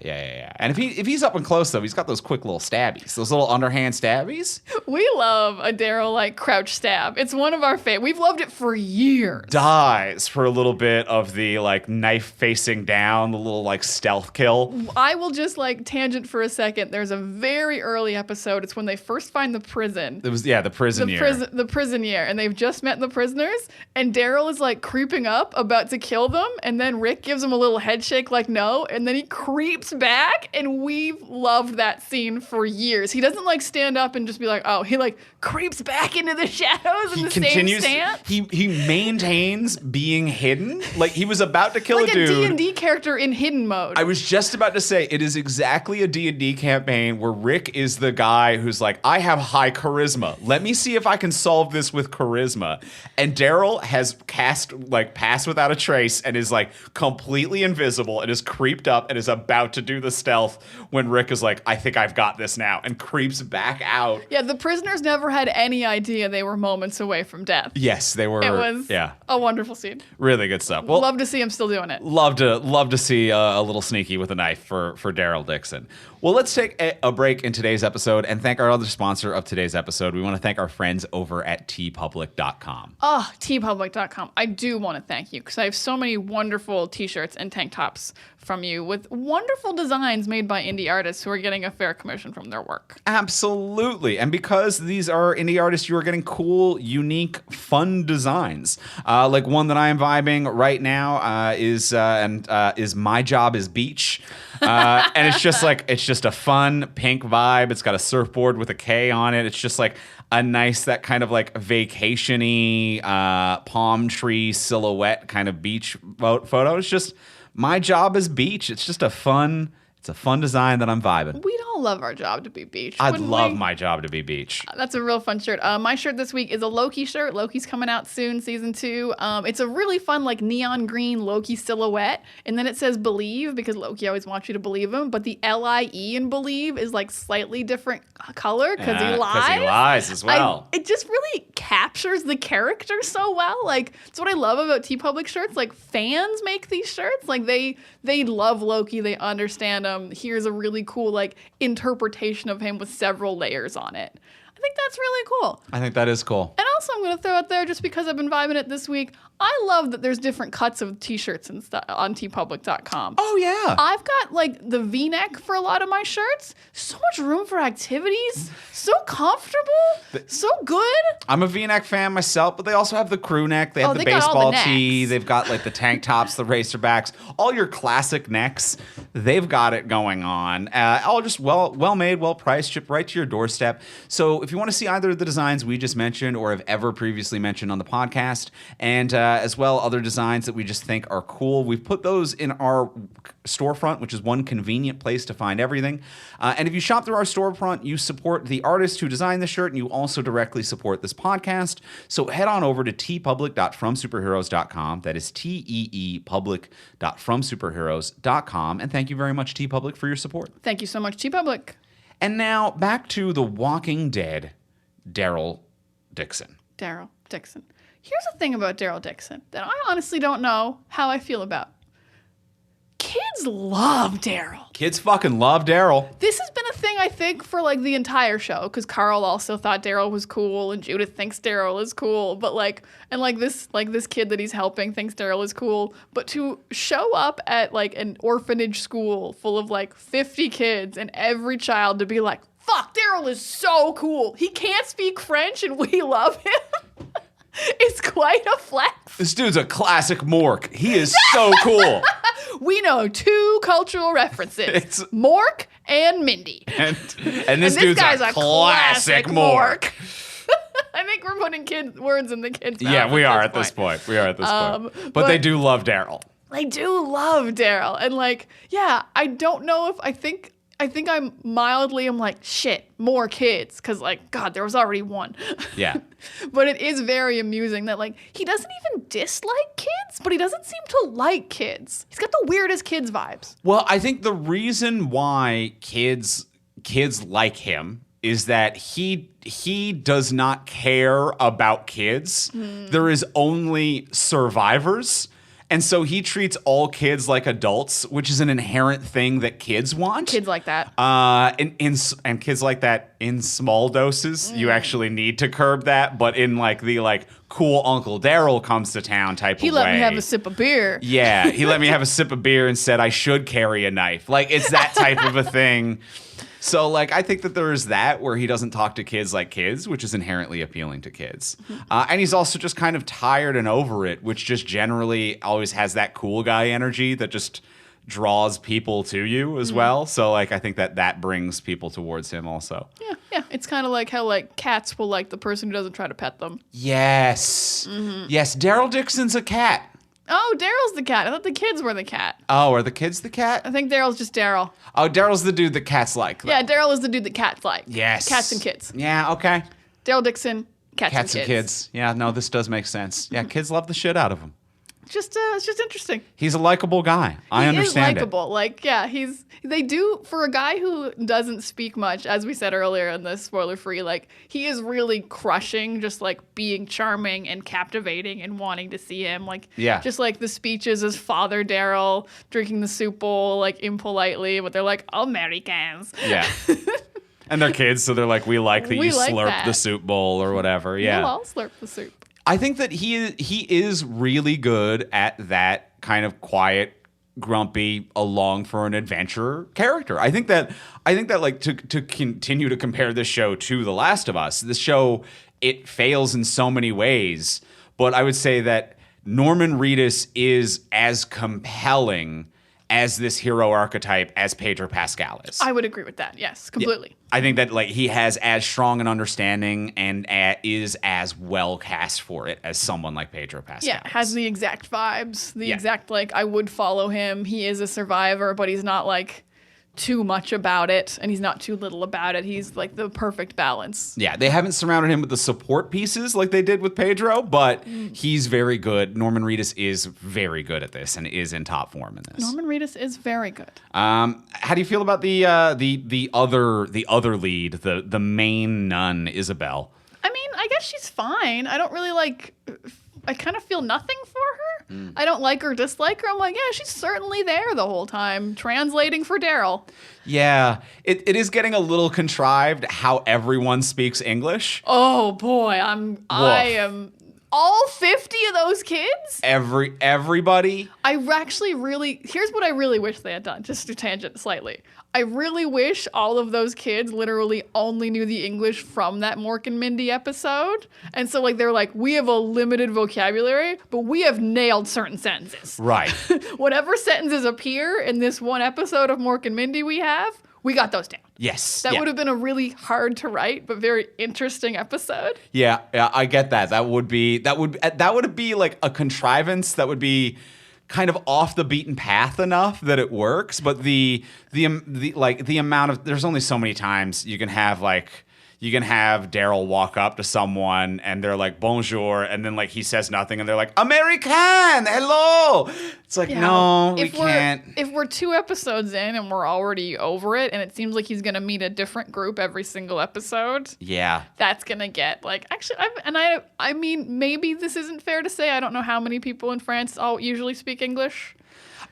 And if he's up and close though, he's got those quick little stabbies, those little underhand stabbies. We love a Daryl like crouch stab. It's one of our favorites. We've loved it for years. Dies for a little bit of the like knife facing down, the little like stealth kill. I will just like tangent for a second. There's a very early episode. It's when they first find the prison. It was the prison year. The prison year, and they've just met the prisoners. And Daryl is like creeping up, about to kill them, and then Rick gives him a little head shake, like no, and then he creeps back. And we've loved that scene for years. He doesn't like stand up and just be like, oh, he like creeps back into the shadows in the same stance. He maintains being hidden. Like he was about to kill like a dude. Like a D&D character in hidden mode. I was just about to say, it is exactly a D&D campaign where Rick is the guy who's like, I have high charisma. Let me see if I can solve this with charisma. And Daryl has cast like Pass Without a Trace and is like completely invisible and is creeped up and is about to do the stealth when Rick is like, I think I've got this now, and creeps back out. Yeah, the prisoners never had any idea they were moments away from death. Yes, they were. It was a wonderful scene. Really good stuff. Well, love to see him still doing it. Love to see a little sneaky with a knife for Daryl Dixon. Well, let's take a break in today's episode and thank our other sponsor of today's episode. We want to thank our friends over at tpublic.com. Oh, tpublic.com. I do want to thank you because I have so many wonderful t-shirts and tank tops from you with wonderful designs made by indie artists who are getting a fair commission from their work. Absolutely. And because these are indie artists, you are getting cool, unique, fun designs. Like one that I am vibing right now is My Job is Beach. And it's just a fun pink vibe. It's got a surfboard with a K on it. It's just like a nice, that kind of like vacation-y palm tree silhouette kind of beach photo. It's just My Job is Beach. It's just a fun It's a fun design that I'm vibing. We'd all love our job to be Beach. I'd wouldn't love we? my job to be Beach. That's a real fun shirt. My shirt this week is a Loki shirt. Loki's coming out soon, season 2. It's a really fun, like, neon green Loki silhouette. And then it says believe, because Loki always wants you to believe him. But the L-I-E in believe is, like, slightly different color because he lies. Because he lies as well. It just really captures the character so well. Like, it's what I love about TeePublic shirts. Like, fans make these shirts. Like, they love Loki. They understand him. Here's a really cool, like, interpretation of him with several layers on it. I think that's really cool. I think that is cool. And also, I'm going to throw out there, just because I've been vibing it this week, I love that there's different cuts of t-shirts and stuff on teepublic.com. Oh, yeah. I've got, like, the V-neck for a lot of my shirts. So much room for activities. So comfortable. So good. I'm a V-neck fan myself, but they also have the crew neck. They have the they got all the baseball tee. necks. They've got, like, the tank tops, the racerbacks. All your classic necks, they've got it going on. All just well made, well priced, shipped right to your doorstep. So if you want to see either of the designs we just mentioned or have ever previously mentioned on the podcast, and as well other designs that we just think are cool, we've put those in our storefront, which is one convenient place to find everything. And if you shop through our storefront, you support the artist who designed the shirt, and you also directly support this podcast. So head on over to teepublic.fromsuperheroes.com. That is teepublic.fromsuperheroes.com. And thank you very much, TeePublic, for your support. Thank you so much, TeePublic. And now back to The Walking Dead, Daryl Dixon. Daryl Dixon. Here's the thing about Daryl Dixon that I honestly don't know how I feel about. Kids love Daryl. Kids fucking love Daryl. This has been a thing, I think, for, like, the entire show, because Carl also thought Daryl was cool, and Judith thinks Daryl is cool, but, like, and, like, this kid that he's helping thinks Daryl is cool, but to show up at, like, an orphanage school full of, like, 50 kids and every child to be like, fuck, Daryl is so cool. He can't speak French and we love him. It's quite a flex. This dude's a classic Mork. He is so cool. We know 2 cultural references. It's- Mork and Mindy. And this dude's guy's a classic Mork. I think we're putting words in the kids' mouths. Yeah, we are at this point. We are at this point. But they do love Daryl. They do love Daryl. And, like, yeah, I don't know if I think I'm like, shit, more kids. Because, like, God, there was already one. Yeah. But it is very amusing that, like, he doesn't even dislike kids, but he doesn't seem to like kids. He's got the weirdest kids vibes. Well, I think the reason why kids like him is that he does not care about kids. There is only survivors. And so he treats all kids like adults, which is an inherent thing that kids want. Kids like that. And kids like that in small doses. You actually need to curb that, but in, like, the, like, cool Uncle Daryl comes to town type of way. He let me have a sip of beer. Yeah, he let me have a sip of beer and said I should carry a knife. Like, it's that type of a thing. So, like, I think that there is that where he doesn't talk to kids like kids, which is inherently appealing to kids. And he's also just kind of tired and over it, which just generally always has that cool guy energy that just draws people to you as well. So, like, I think that brings people towards him also. Yeah. It's kind of like how, like, cats will like the person who doesn't try to pet them. Yes. Yes, Daryl Dixon's a cat. Oh, Daryl's the cat. I thought the kids were the cat. Oh, are the kids the cat? I think Daryl's just Daryl. Oh, Daryl's the dude that cats like, though. Yeah, Daryl is the dude that cats like. Yes. Cats and kids. Yeah, okay. Daryl Dixon, cats and kids. Yeah, no, this does make sense. Yeah, kids love the shit out of him. It's just interesting. He's a likable guy. I understand He is likable. Like, yeah, they do, for a guy who doesn't speak much, as we said earlier in the spoiler-free, like, he is really crushing, just, like, being charming and captivating and wanting to see him. Like, yeah. Just, like, the speeches as Father Daryl drinking the soup bowl, like, impolitely, but they're like, Americans. Yeah. And they're kids, so they're like, we like that you slurp the soup bowl or whatever. Yeah. We'll all slurp the soup. I think that he is really good at that kind of quiet, grumpy, along for an adventure character. I think that like to continue to compare this show to The Last of Us, this show, it fails in so many ways, but I would say that Norman Reedus is as compelling as this hero archetype as Pedro Pascal is. I would agree with that. Yes, completely. Yeah. I think that, like, he has as strong an understanding and is as well cast for it as someone like Pedro Pascal. Yeah, has the exact vibes, Yeah. exact, like, I would follow him. He is a survivor, but he's not, like, too much about it and he's not too little about it. He's like the perfect balance. Yeah, they haven't surrounded him with the support pieces like they did with Pedro, but he's very good. Norman Reedus is very good at this and is in top form in this. Norman Reedus is very good. How do you feel about the other lead, the main nun, Isabel? I mean, I guess she's fine. I don't really I kind of feel nothing for her. I don't like or dislike her. I'm like, yeah, she's certainly there the whole time, translating for Daryl. Yeah, it is getting a little contrived how everyone speaks English. Oh boy, I am all 50 of those kids. Everybody. Here's what I really wish they had done, just to tangent slightly. I really wish all of those kids literally only knew the English from that Mork and Mindy episode. And so they're like, we have a limited vocabulary, but we have nailed certain sentences. Right. Whatever sentences appear in this one episode of Mork and Mindy we got those down. Yes. That would have been a really hard to write, but very interesting episode. Yeah, I get that. That would be like a contrivance that would be kind of off the beaten path enough that it works, but the amount of, there's only so many times you can have Daryl walk up to someone and they're like bonjour, and then he says nothing and they're like American, hello. It's like, no, we can't. If we're 2 episodes in and we're already over it and it seems like he's going to meet a different group every single episode. Yeah. That's going to get actually, I mean, maybe this isn't fair to say. I don't know how many people in France all usually speak English.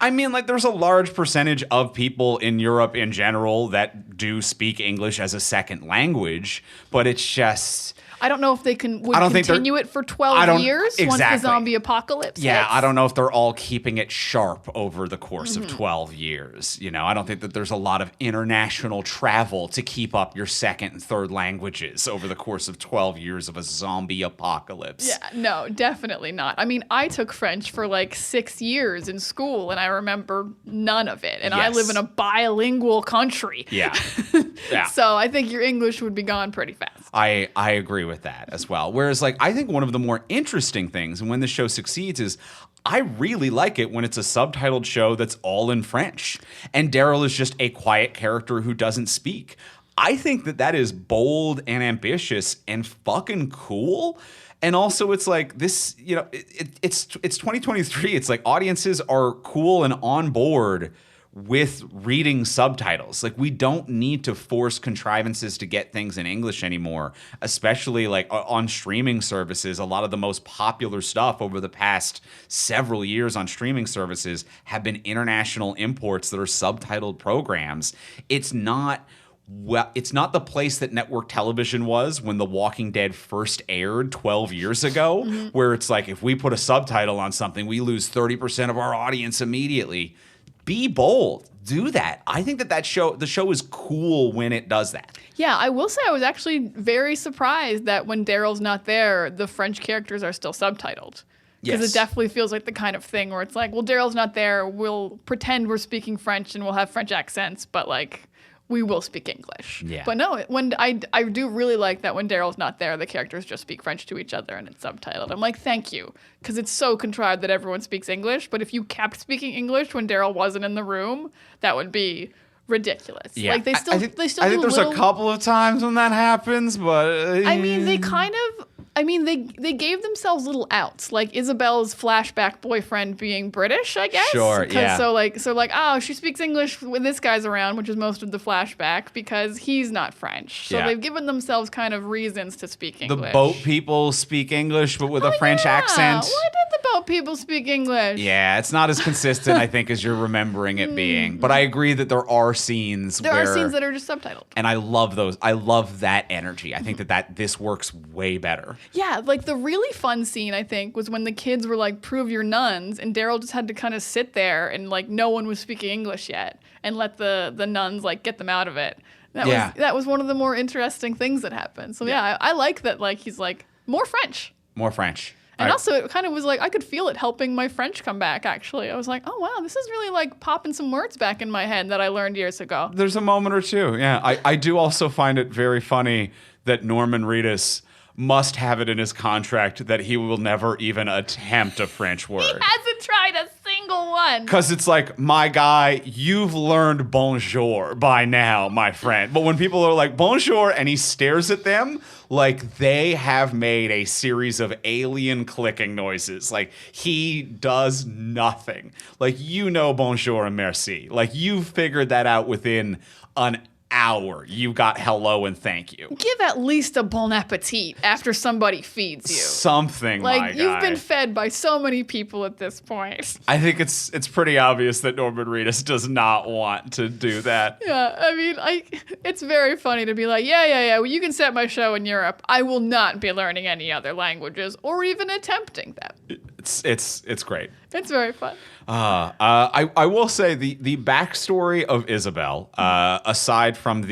I mean, there's a large percentage of people in Europe in general that do speak English as a second language, but it's just... I don't know if they would continue it for 12 years once the zombie apocalypse hits. I don't know if they're all keeping it sharp over the course of 12 years. I don't think that there's a lot of international travel to keep up your second and third languages over the course of 12 years of a zombie apocalypse. Yeah, no, definitely not. I mean, I took French for 6 years in school, and I remember none of it. And I live in a bilingual country. Yeah. Yeah. So I think your English would be gone pretty fast. I agree with that as well. Whereas, I think one of the more interesting things, and when the show succeeds, is I really like it when it's a subtitled show that's all in French, and Daryl is just a quiet character who doesn't speak. I think that is bold and ambitious and fucking cool. And also, it's this, it's 2023. It's audiences are cool and on board with reading subtitles. We don't need to force contrivances to get things in English anymore, especially on streaming services. A lot of the most popular stuff over the past several years on streaming services have been international imports that are subtitled programs. It's not the place that network television was when The Walking Dead first aired 12 years ago, where it's if we put a subtitle on something, we lose 30% of our audience immediately. Be bold. Do that. I think the show is cool when it does that. Yeah, I will say I was actually very surprised that when Daryl's not there, the French characters are still subtitled. Because it definitely feels like the kind of thing where it's well, Daryl's not there, we'll pretend we're speaking French and we'll have French accents, but we will speak English. Yeah. But no, when I do really like that when Daryl's not there, the characters just speak French to each other and it's subtitled. I'm thank you. Because it's so contrived that everyone speaks English. But if you kept speaking English when Daryl wasn't in the room, that would be ridiculous. Yeah. They still I think there's a couple of times when that happens, but... I mean, they gave themselves little outs, like Isabel's flashback boyfriend being British, I guess. Sure, yeah. So she speaks English when this guy's around, which is most of the flashback, because he's not French. So they've given themselves kind of reasons to speak English. The boat people speak English, but with a French accent. Why did the boat people speak English? Yeah, it's not as consistent, I think, as you're remembering it being. But I agree that there are scenes There are scenes that are just subtitled. And I love those. I love that energy. I think that this works way better. Yeah, the really fun scene, I think, was when the kids were prove your nuns, and Daryl just had to kind of sit there and no one was speaking English yet, and let the nuns get them out of it. That was one of the more interesting things that happened. So I like that he's more French. More French. And also it kind of was I could feel it helping my French come back, actually. I was oh wow, this is really popping some words back in my head that I learned years ago. There's a moment or two. Yeah, I do also find it very funny that Norman Reedus must have it in his contract that he will never even attempt a French word. He hasn't tried a single single one. Because it's like, my guy, you've learned bonjour by now, my friend. But when people are like, bonjour, and he stares at them, like they have made a series of alien clicking noises. Like he does nothing. Like, bonjour and merci. Like you've figured that out within an hour. You got hello and thank you. Give at least a bon appetit after somebody feeds you. Something, like my you've guy. been fed by so many people at this point. I think it's pretty obvious that Norman Reedus does not want to do that. Yeah, I mean, it's very funny to be like, yeah, well, you can set my show in Europe. I will not be learning any other languages or even attempting them. It's great. It's very fun. I will say the backstory of Isabel, aside from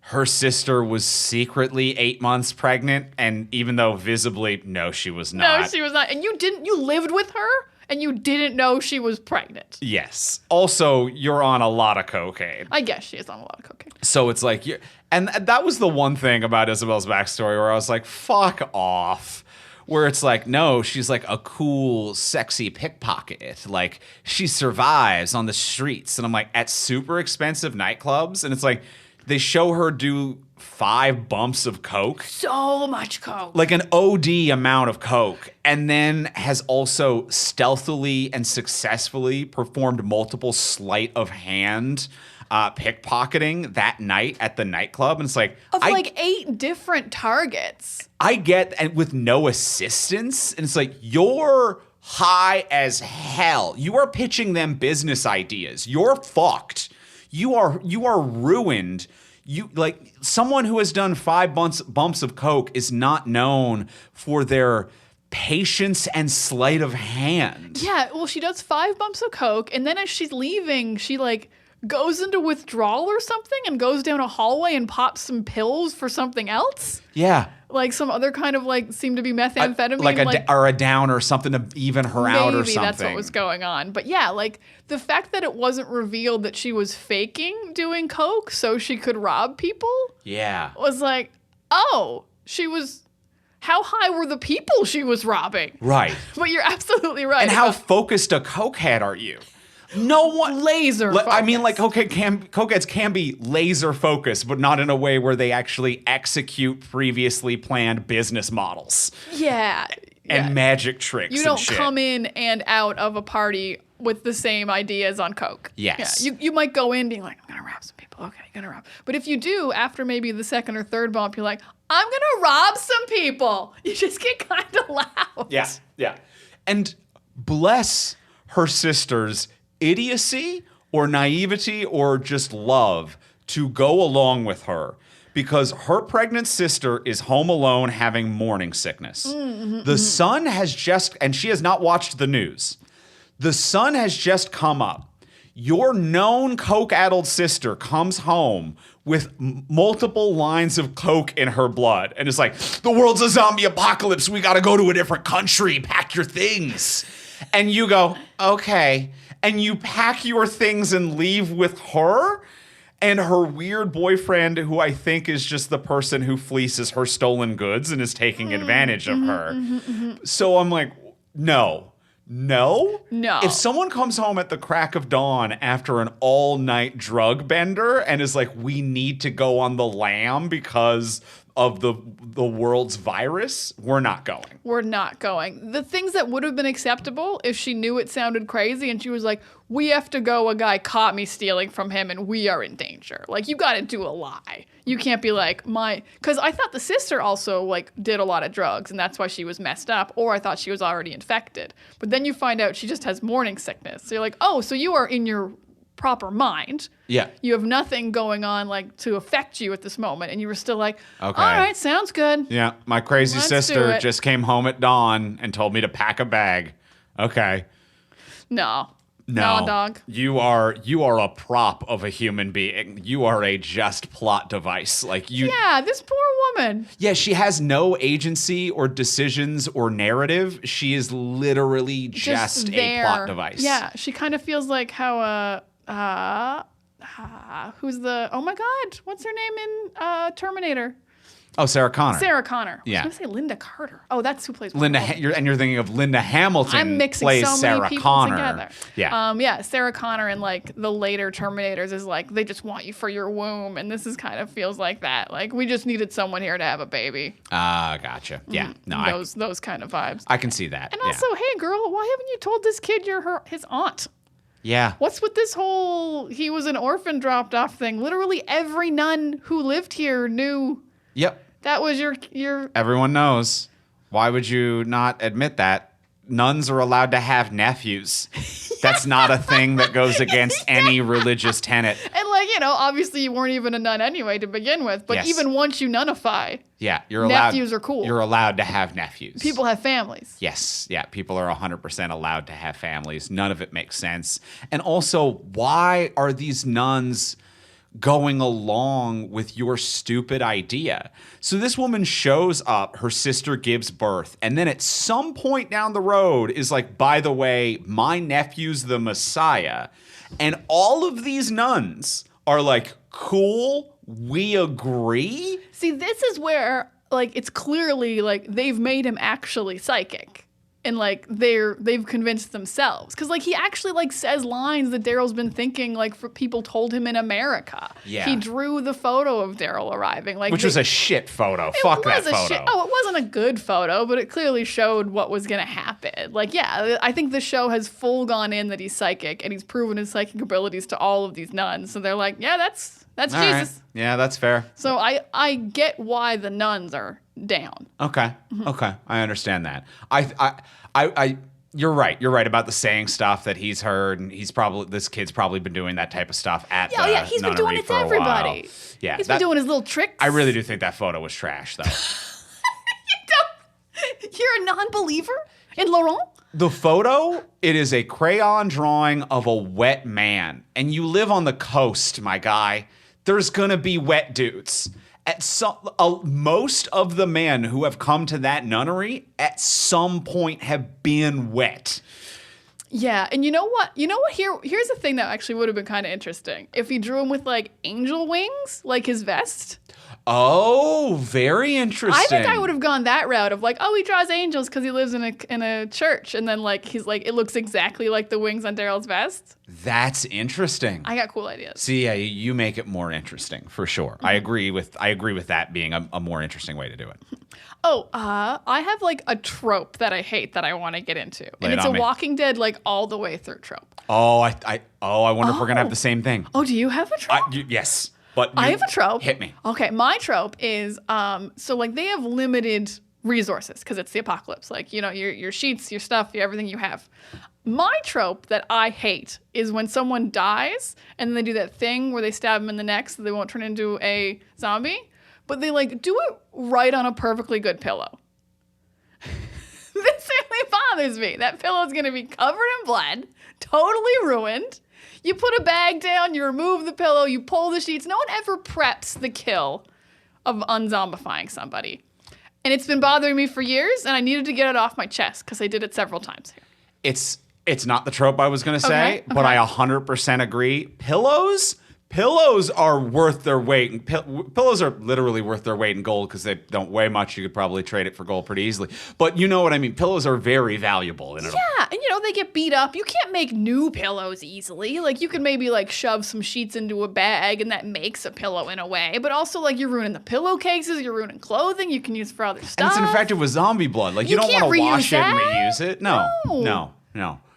her sister was secretly 8 months pregnant, and even though visibly, no, she was not. No, she was not. And you lived with her and you didn't know she was pregnant. Yes. Also, you're on a lot of cocaine. I guess she is on a lot of cocaine. So it's like, and that was the one thing about Isabel's backstory where I was like, fuck off. Where it's like, no, she's like a cool, sexy pickpocket. Like, she survives on the streets. And I'm like, at super expensive nightclubs. And it's like, they show her do 5 bumps of coke. So much coke. Like an OD amount of coke. And then has also stealthily and successfully performed multiple sleight of hand pickpocketing that night at the nightclub. And it's like, like 8 different targets. I get, and with no assistance, and it's like, you're high as hell. You are pitching them business ideas. You're fucked. You are ruined. You, like, someone who has done 5 bumps of coke is not known for their patience and sleight of hand. Yeah, well, she does 5 bumps of coke, and then as she's leaving, she like goes into withdrawal or something and goes down a hallway and pops some pills for something else. Yeah. Like some other kind of like seemed to be methamphetamine. Or a down or something to even her out or something. Maybe that's what was going on. But yeah, like the fact that it wasn't revealed that she was faking doing coke so she could rob people. Yeah. Was like, oh, she was... How high were the people she was robbing? Right. But you're absolutely right. And how focused a cokehead are you? No one laser focused. I mean, like cokeheads can be laser focused, but not in a way where they actually execute previously planned business models. Yeah. And magic tricks. You don't come in and out of a party with the same ideas on coke. Yes. Yeah. You might go in being like, I'm gonna rob some people. Okay, gonna rob. But if you do, after maybe the second or third bump, you're like, I'm gonna rob some people. You just get kind of loud. Yeah. Yeah. And bless her sister's idiocy or naivety or just love to go along with her, because her pregnant sister is home alone having morning sickness. The sun has just, and she has not watched the news. The sun has just come up. Your known coke-addled sister comes home with multiple lines of coke in her blood and is like, the world's a zombie apocalypse. We got to go to a different country. Pack your things. And you go, okay. And you pack your things and leave with her and her weird boyfriend, who I think is just the person who fleeces her stolen goods and is taking advantage of her. So I'm like, no. If someone comes home at the crack of dawn after an all-night drug bender and is like, we need to go on the lam because of the world's virus, we're not going. We're not going. The things that would have been acceptable if she knew it sounded crazy and she was like, we have to go, a guy caught me stealing from him and we are in danger. Like, you got to do a lie. You can't be like, because I thought the sister also like did a lot of drugs and that's why she was messed up, or I thought she was already infected. But then you find out she just has morning sickness. So you're like, oh, so you are in your proper mind. Yeah. You have nothing going on like to affect you at this moment. And you were still like, okay, all right, sounds good. Yeah. My crazy sister just came home at dawn and told me to pack a bag. Okay. No, dog. You are a prop of a human being. You are a just plot device. Like you. Yeah, this poor woman. Yeah, she has no agency or decisions or narrative. She is literally just a plot device. Yeah, she kind of feels like how who's the, oh my God, what's her name in Terminator? Oh, Sarah Connor. Sarah Connor. Yeah. I was going to say Linda Carter. Oh, that's who plays Linda, Wonder Woman. you're thinking of Linda Hamilton. I'm mixing plays so Sarah many people Connor. together. Yeah. Sarah Connor in like the later Terminators is like they just want you for your womb, and this is kind of feels like that. Like we just needed someone here to have a baby. Gotcha. Yeah. No, those kind of vibes. I can see that. And also, hey girl, why haven't you told this kid you're his aunt? Yeah. What's with this whole he was an orphan dropped off thing? Literally every nun who lived here knew. Yep. That was your. Everyone knows. Why would you not admit that? Nuns are allowed to have nephews. That's not a thing that goes against any religious tenet. And obviously you weren't even a nun anyway to begin with. But even once you nunnify, you're allowed. Nephews are cool. You're allowed to have nephews. People have families. Yes, yeah, people are 100% allowed to have families. None of it makes sense. And also, why are these nuns going along with your stupid idea? So this woman shows up, her sister gives birth, and then at some point down the road is like, by the way, my nephew's the Messiah. And all of these nuns are like, cool, we agree. See, this is where it's clearly they've made him actually psychic. And they've convinced themselves because he actually says lines that Daryl's been thinking for people told him in America. Yeah, he drew the photo of Daryl arriving, which was a shit photo. Fuck that photo. It wasn't a good photo, but it clearly showed what was gonna happen. I think the show has full gone in that he's psychic and he's proven his psychic abilities to all of these nuns. So they're like, yeah, that's all Jesus. Right. Yeah, that's fair. So I get why the nuns are down. Okay. Mm-hmm. Okay. I understand that. You're right. You're right about the saying stuff that he's heard, and this kid's probably been doing that type of stuff at the he's been doing it to everybody. Yeah, he's been doing his little tricks. I really do think that photo was trash, though. You're a non-believer in Laurent? The photo, it is a crayon drawing of a wet man, and you live on the coast, my guy. There's gonna be wet dudes. Most of the men who have come to that nunnery at some point have been wet. Yeah, and you know what? Here's the thing that actually would have been kind of interesting. If he drew him with angel wings, like his vest. Oh, very interesting. I think I would have gone that route of he draws angels because he lives in a church, and then he's it looks exactly like the wings on Daryl's vest. That's interesting. I got cool ideas. See, yeah, you make it more interesting for sure. Mm-hmm. I agree with that being a more interesting way to do it. Oh, I have a trope that I hate that I want to get into, and it's a Walking Dead all the way through trope. Oh, I wonder if we're gonna have the same thing. Oh, do you have a trope? Yes. But I have a trope. Hit me. Okay, my trope is they have limited resources because it's the apocalypse. Your sheets, your stuff, everything you have. My trope that I hate is when someone dies and they do that thing where they stab them in the neck so they won't turn into a zombie, but they do it right on a perfectly good pillow. This really bothers me. That pillow's gonna be covered in blood, totally ruined. You put a bag down, you remove the pillow, you pull the sheets. No one ever preps the kill of unzombifying somebody. And it's been bothering me for years, and I needed to get it off my chest because I did it several times here. It's not the trope I was going to say, but I 100% agree. Pillows are worth their weight. And pillows are literally worth their weight in gold because they don't weigh much. You could probably trade it for gold pretty easily. But you know what I mean. Pillows are very valuable. Yeah, and they get beat up. You can't make new pillows easily. You could maybe shove some sheets into a bag and that makes a pillow in a way. But also you're ruining the pillowcases. You're ruining clothing you can use for other stuff. And it's infected with zombie blood. You don't want to wash it and reuse it. No.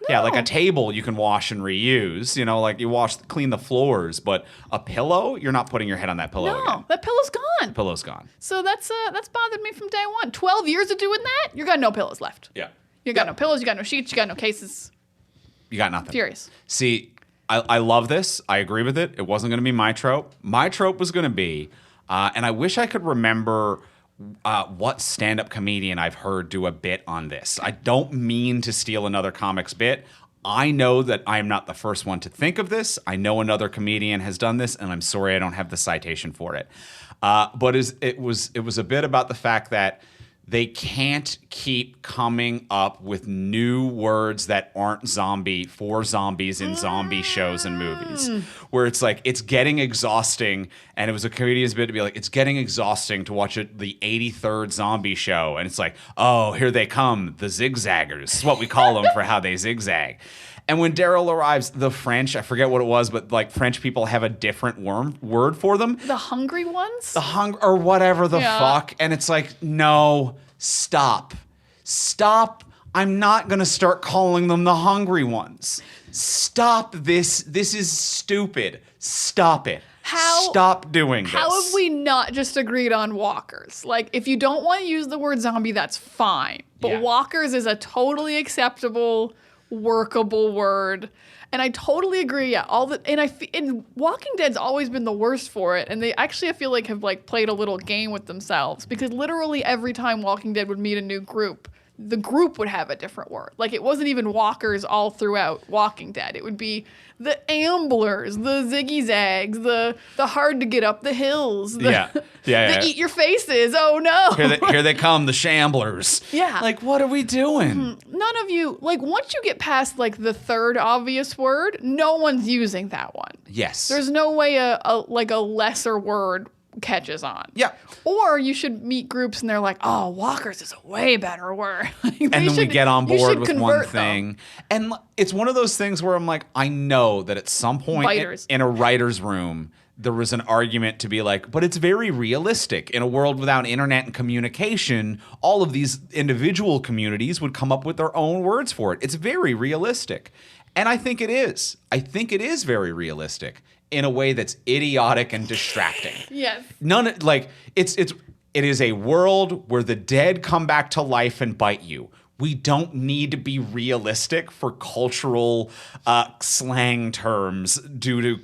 Yeah, a table you can wash and reuse. You clean the floors, but a pillow, you're not putting your head on that pillow again. No, that pillow's gone. Pillow's gone. So that's bothered me from day one. 12 years of doing that, you got no pillows left. Yeah. You got no pillows, you got no sheets, you got no cases. You got nothing. Furious. See, I love this. I agree with it. It wasn't going to be my trope. My trope was going to be, and I wish I could remember what stand-up comedian I've heard do a bit on this. I don't mean to steal another comic's bit. I know that I am not the first one to think of this. I know another comedian has done this, and I'm sorry I don't have the citation for it. But it was a bit about the fact that they can't keep coming up with new words that aren't zombie for zombies in zombie shows and movies. Where it's like, it's getting exhausting. And it was a comedian's bit to be like, it's getting exhausting to watch the 83rd zombie show. And it's like, oh, here they come, the zigzaggers. This is what we call them for how they zigzag. And when Daryl arrives, the French, I forget what it was, but like French people have a different word for them. The hungry ones? Or whatever the fuck. And it's like, no, stop. Stop. I'm not going to start calling them the hungry ones. Stop this. This is stupid. Stop it. Stop doing this. How have we not just agreed on walkers? Like, if you don't want to use the word zombie, that's fine. But walkers is a totally acceptable, workable word. And I totally agree. Yeah, and Walking Dead's always been the worst for it. And they actually, I feel like, have like played a little game with themselves, because literally every time Walking Dead would meet a new group, the group would have a different word. Like, it wasn't even walkers all throughout Walking Dead. It would be the amblers, the ziggy zags, the hard to get up the hills, the eat your faces. Oh no. Here they come, the shamblers. Yeah. Like, what are we doing? None of you, like, once you get past like the third obvious word, no one's using that one. Yes. There's no way a lesser word catches on. Yeah. Or you should meet groups and they're like, oh, walkers is a way better word. And then we get on board with one thing. And it's one of those things where I'm like, I know that at some point in a writer's room, there was an argument to be like, but it's very realistic. In a world without internet and communication, all of these individual communities would come up with their own words for it. It's very realistic. And I think it is. I think it is very realistic in a way that's idiotic and distracting. Yes. It is a world where the dead come back to life and bite you. We don't need to be realistic for cultural slang terms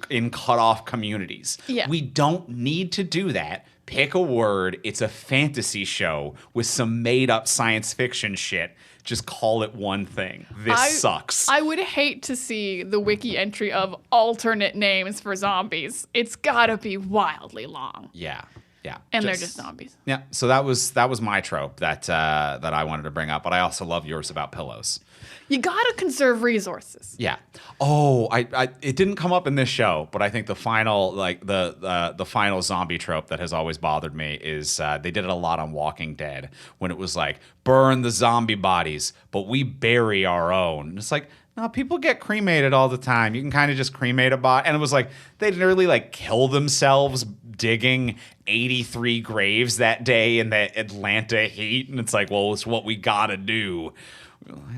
in cut-off communities. Yeah. We don't need to do that. Pick a word. It's a fantasy show with some made-up science fiction shit. Just call it one thing. This sucks. I would hate to see the wiki entry of alternate names for zombies. It's gotta be wildly long. Yeah. Yeah. And they're just zombies. Yeah. So that was my trope that I wanted to bring up, but I also love yours about pillows. You gotta conserve resources. Yeah. Oh, it didn't come up in this show, but I think the final the final zombie trope that has always bothered me is they did it a lot on Walking Dead when it was like, burn the zombie bodies, but we bury our own. And it's like, no, people get cremated all the time. You can kind of just cremate a body. And it was like, they literally like kill themselves digging 83 graves that day in the Atlanta heat. And it's like, well, it's what we gotta do.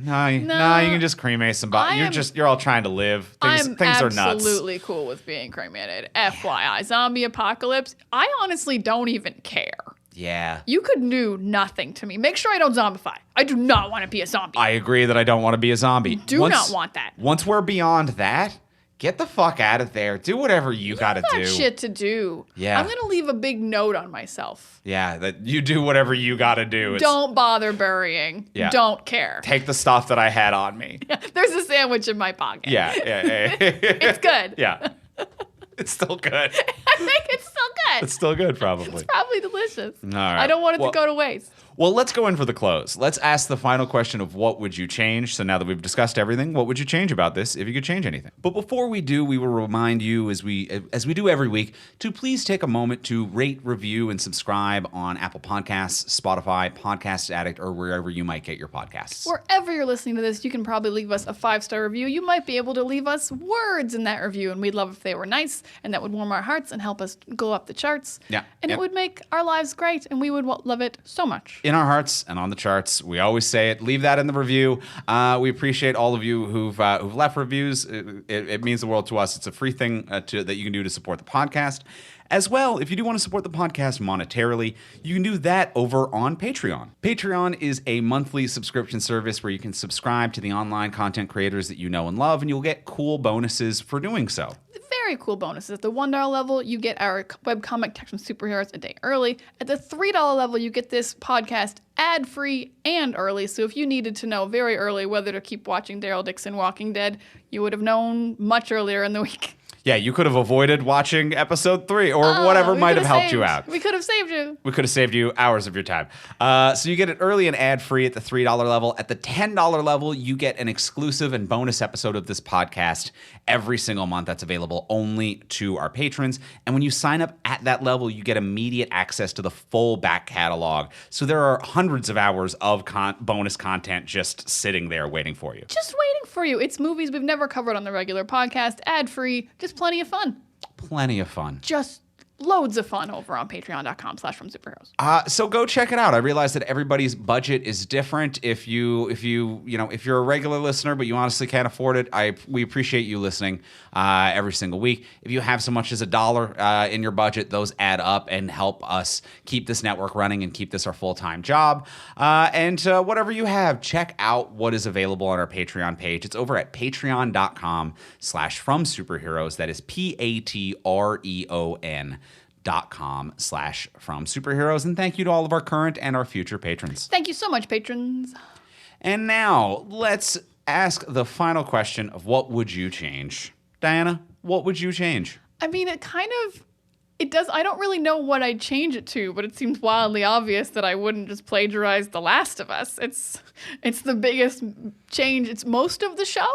No, you can just cremate somebody. You're all trying to live. Things are nuts. I'm absolutely cool with being cremated. FYI, zombie apocalypse. I honestly don't even care. Yeah. You could do nothing to me. Make sure I don't zombify. I do not want to be a zombie. I agree that I don't want to be a zombie. Do not want that. Once we're beyond that, get the fuck out of there. Do whatever you gotta do. Shit to do. Yeah. I'm gonna leave a big note on myself. Yeah, that you do whatever you gotta do. Don't bother burying. Yeah. Don't care. Take the stuff that I had on me. Yeah, there's a sandwich in my pocket. Yeah. It's good. Yeah. It's still good. I think it's still good. It's still good, probably. It's probably delicious. All right. I don't want it to go to waste. Well, let's go in for the close. Let's ask the final question of what would you change? So now that we've discussed everything, what would you change about this if you could change anything? But before we do, we will remind you, as we do every week, to please take a moment to rate, review, and subscribe on Apple Podcasts, Spotify, Podcast Addict, or wherever you might get your podcasts. Wherever you're listening to this, you can probably leave us a 5-star review. You might be able to leave us words in that review, and we'd love if they were nice, and that would warm our hearts and help us go up the charts. Yeah. And it would make our lives great, and we would love it so much. In our hearts and on the charts. We always say it. Leave that in the review. We appreciate all of you who've left reviews. It means the world to us. It's a free thing that you can do to support the podcast. As well, if you do want to support the podcast monetarily, you can do that over on Patreon. Patreon is a monthly subscription service where you can subscribe to the online content creators that you know and love, and you'll get cool bonuses for doing so. Very cool bonuses. At the $1 level, you get our webcomic Text from Superheroes a day early. At the $3 level, you get this podcast ad-free and early. So if you needed to know very early whether to keep watching Daryl Dixon Walking Dead, you would have known much earlier in the week. Yeah, you could have avoided watching episode 3 or whatever might have helped you out. We could have saved you. We could have saved you hours of your time. So you get it early and ad-free at the $3 level. At the $10 level, you get an exclusive and bonus episode of this podcast every single month that's available only to our patrons. And when you sign up at that level, you get immediate access to the full back catalog. So there are hundreds of hours of bonus content just sitting there waiting for you. Just waiting for you. It's movies we've never covered on the regular podcast, ad-free, just plenty of fun. Plenty of fun. Just loads of fun over on patreon.com/FromSuperheroes. So go check it out. I realize that everybody's budget is different. If you're a regular listener but you honestly can't afford it, we appreciate you listening every single week. If you have so much as $1 in your budget, those add up and help us keep this network running and keep this our full-time job. And whatever you have, check out what is available on our Patreon page. It's over at patreon.com/FromSuperheroes. That is patreon.com/FromSuperheroes. And thank you to all of our current and our future patrons. Thank you so much, patrons. And now let's ask the final question of what would you change? Diana, what would you change? I mean, it does. I don't really know what I'd change it to, but it seems wildly obvious that I wouldn't just plagiarize The Last of Us. It's the biggest change. It's most of the show.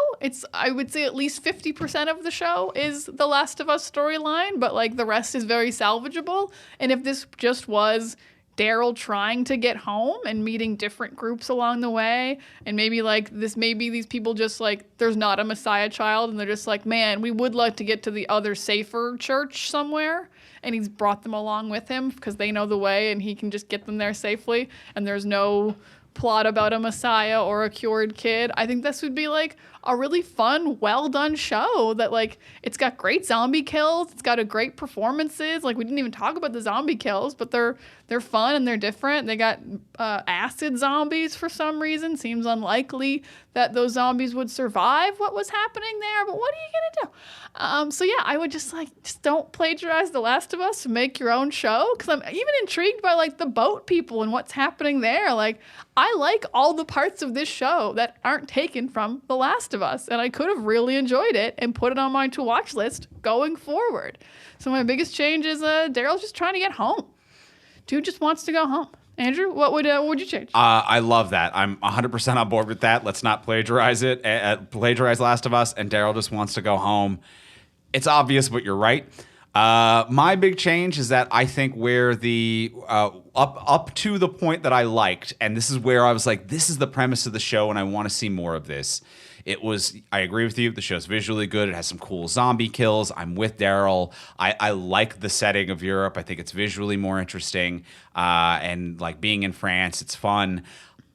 I would say at least 50% of the show is The Last of Us storyline, but like the rest is very salvageable. And if this just was Daryl trying to get home and meeting different groups along the way, and maybe these people just like, there's not a Messiah child, and they're just like, man, we would like to get to the other safer church somewhere. And he's brought them along with him because they know the way and he can just get them there safely. And there's no plot about a Messiah or a cured kid. I think this would be like a really fun, well-done show that like, it's got great zombie kills. It's got a great performances. Like we didn't even talk about the zombie kills, but they're fun and they're different. They got acid zombies for some reason. Seems unlikely that those zombies would survive what was happening there, but what are you gonna do? So yeah, I would just don't plagiarize The Last of Us, make your own show, because I'm even intrigued by like the boat people and what's happening there. Like I like all the parts of this show that aren't taken from The Last of Us, and I could have really enjoyed it and put it on my to-watch list going forward. So my biggest change is Daryl's just trying to get home. Dude just wants to go home. Andrew, what would you change? I love that. I'm 100% on board with that. Let's not plagiarize it. Plagiarize Last of Us, and Daryl just wants to go home. It's obvious, but you're right. My big change is that I think where the up to the point that I liked, and this is where I was like, this is the premise of the show, and I want to see more of this. I agree with you. The show's visually good. It has some cool zombie kills. I'm with Daryl. I like the setting of Europe. I think it's visually more interesting. And like being in France, it's fun.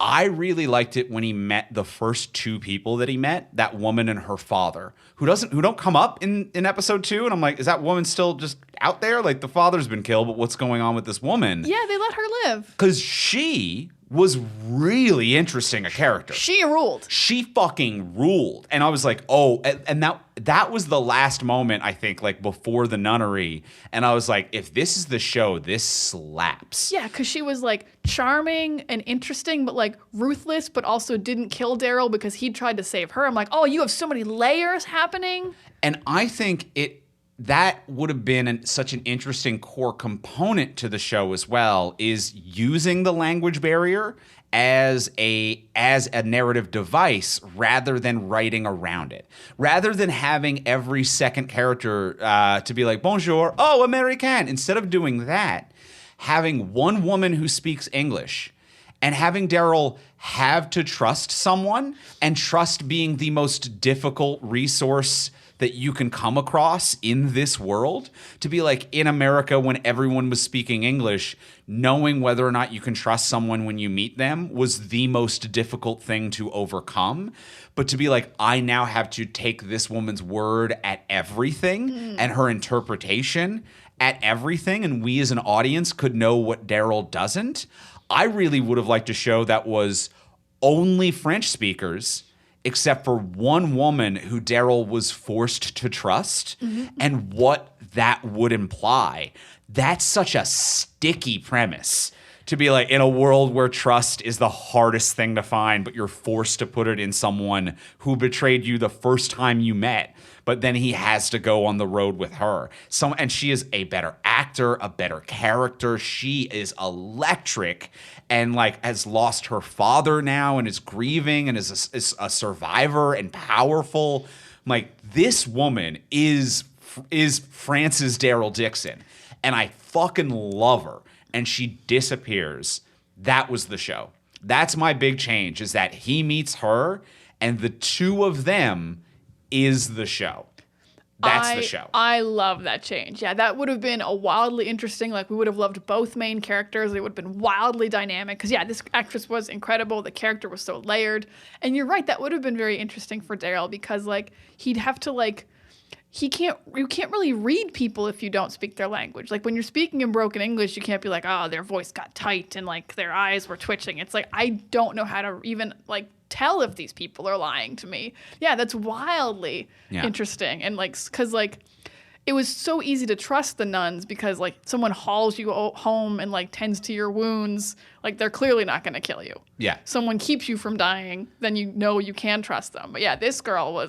I really liked it when he met the first two people that he met, that woman and her father, who don't come up in episode 2. And I'm like, is that woman still just out there? Like the father's been killed, but what's going on with this woman? Yeah, they let her live. Because she was really interesting a character. She ruled. She fucking ruled. And I was like, oh, and that was the last moment, I think, like before the nunnery. And I was like, if this is the show, this slaps. Yeah, because she was like charming and interesting, but like ruthless, but also didn't kill Daryl because he tried to save her. I'm like, oh, you have so many layers happening. And I think that would have been such an interesting core component to the show as well, is using the language barrier as a narrative device rather than writing around it. Rather than having every second character to be like, bonjour, oh, American. Instead of doing that, having one woman who speaks English and having Daryl have to trust someone, and trust being the most difficult resource that you can come across in this world, to be like in America when everyone was speaking English, knowing whether or not you can trust someone when you meet them was the most difficult thing to overcome. But to be like, I now have to take this woman's word at everything and her interpretation at everything, and we as an audience could know what Daryl doesn't. I really would have liked a show that was only French speakers, except for one woman who Daryl was forced to trust, and what that would imply. That's such a sticky premise to be like, in a world where trust is the hardest thing to find, but you're forced to put it in someone who betrayed you the first time you met, but then he has to go on the road with her. And she is a better actor, a better character. She is electric and like has lost her father now and is grieving and is a survivor and powerful. Like, this woman is France's Daryl Dixon, and I fucking love her. And she disappears. That was the show. That's my big change, is that he meets her, and the two of them is the show. That's the show. I love that change. Yeah, that would have been a wildly interesting. Like, we would have loved both main characters. It would have been wildly dynamic. Because, yeah, this actress was incredible. The character was so layered. And you're right, that would have been very interesting for Daryl, because, like, he'd have to, like, you can't really read people if you don't speak their language. Like, when you're speaking in broken English, you can't be like, oh, their voice got tight and like their eyes were twitching. It's like, I don't know how to even like tell if these people are lying to me. Yeah, that's wildly interesting. And like, because like, it was so easy to trust the nuns because like someone hauls you home and like tends to your wounds. Like, they're clearly not going to kill you. Yeah. Someone keeps you from dying, then you know you can trust them. But yeah, this girl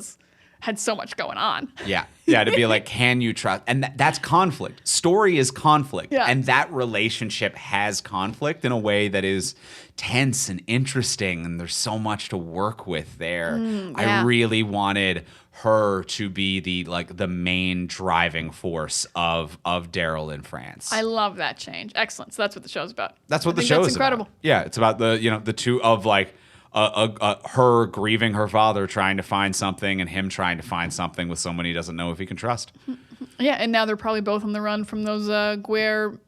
had so much going on. Yeah. Yeah, to be like, can you trust? And that's conflict. Story is conflict. Yeah. And that relationship has conflict in a way that is tense and interesting. And there's so much to work with there. I really wanted her to be the main driving force of Daryl in France. I love that change. Excellent. So that's what the show's about. That's what the show is incredible. About. Yeah, it's about the two of like her grieving her father, trying to find something, and him trying to find something with someone he doesn't know if he can trust. Yeah, and now they're probably both on the run from those Guer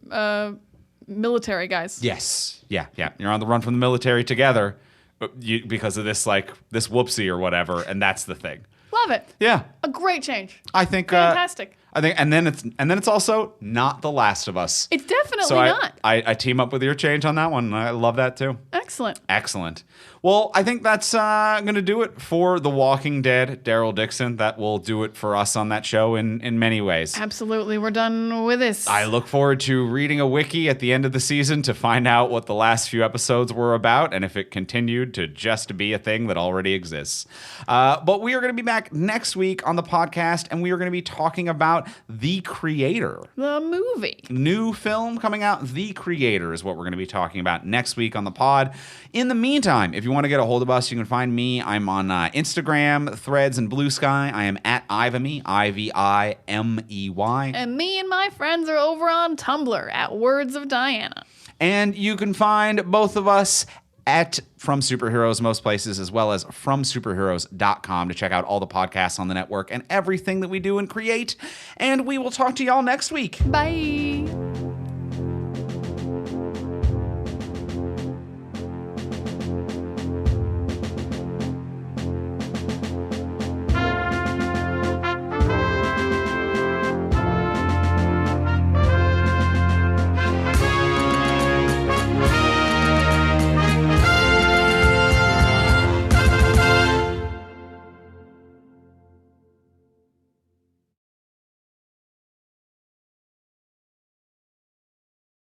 military guys. Yes. Yeah. You're on the run from the military together because of this whoopsie or whatever, and that's the thing. Love it. Yeah. A great change. I think fantastic. And then it's also not The Last of Us. It's definitely not. I team up with your change on that one. I love that too. Excellent. Well, I think that's going to do it for The Walking Dead, Daryl Dixon. That will do it for us on that show in many ways. Absolutely. We're done with this. I look forward to reading a wiki at the end of the season to find out what the last few episodes were about and if it continued to just be a thing that already exists. But we are going to be back next week on the podcast, and we are going to be talking about The Creator. The movie. New film coming out. The Creator is what we're going to be talking about next week on the pod. In the meantime, if you want to get a hold of us, you can find me. I'm on Instagram, Threads, and Blue Sky. I am at Ivimey, Ivimey. And me and my friends are over on Tumblr at Words of Diana. And you can find both of us at From Superheroes most places, as well as FromSuperheroes.com to check out all the podcasts on the network and everything that we do and create. And we will talk to y'all next week. Bye.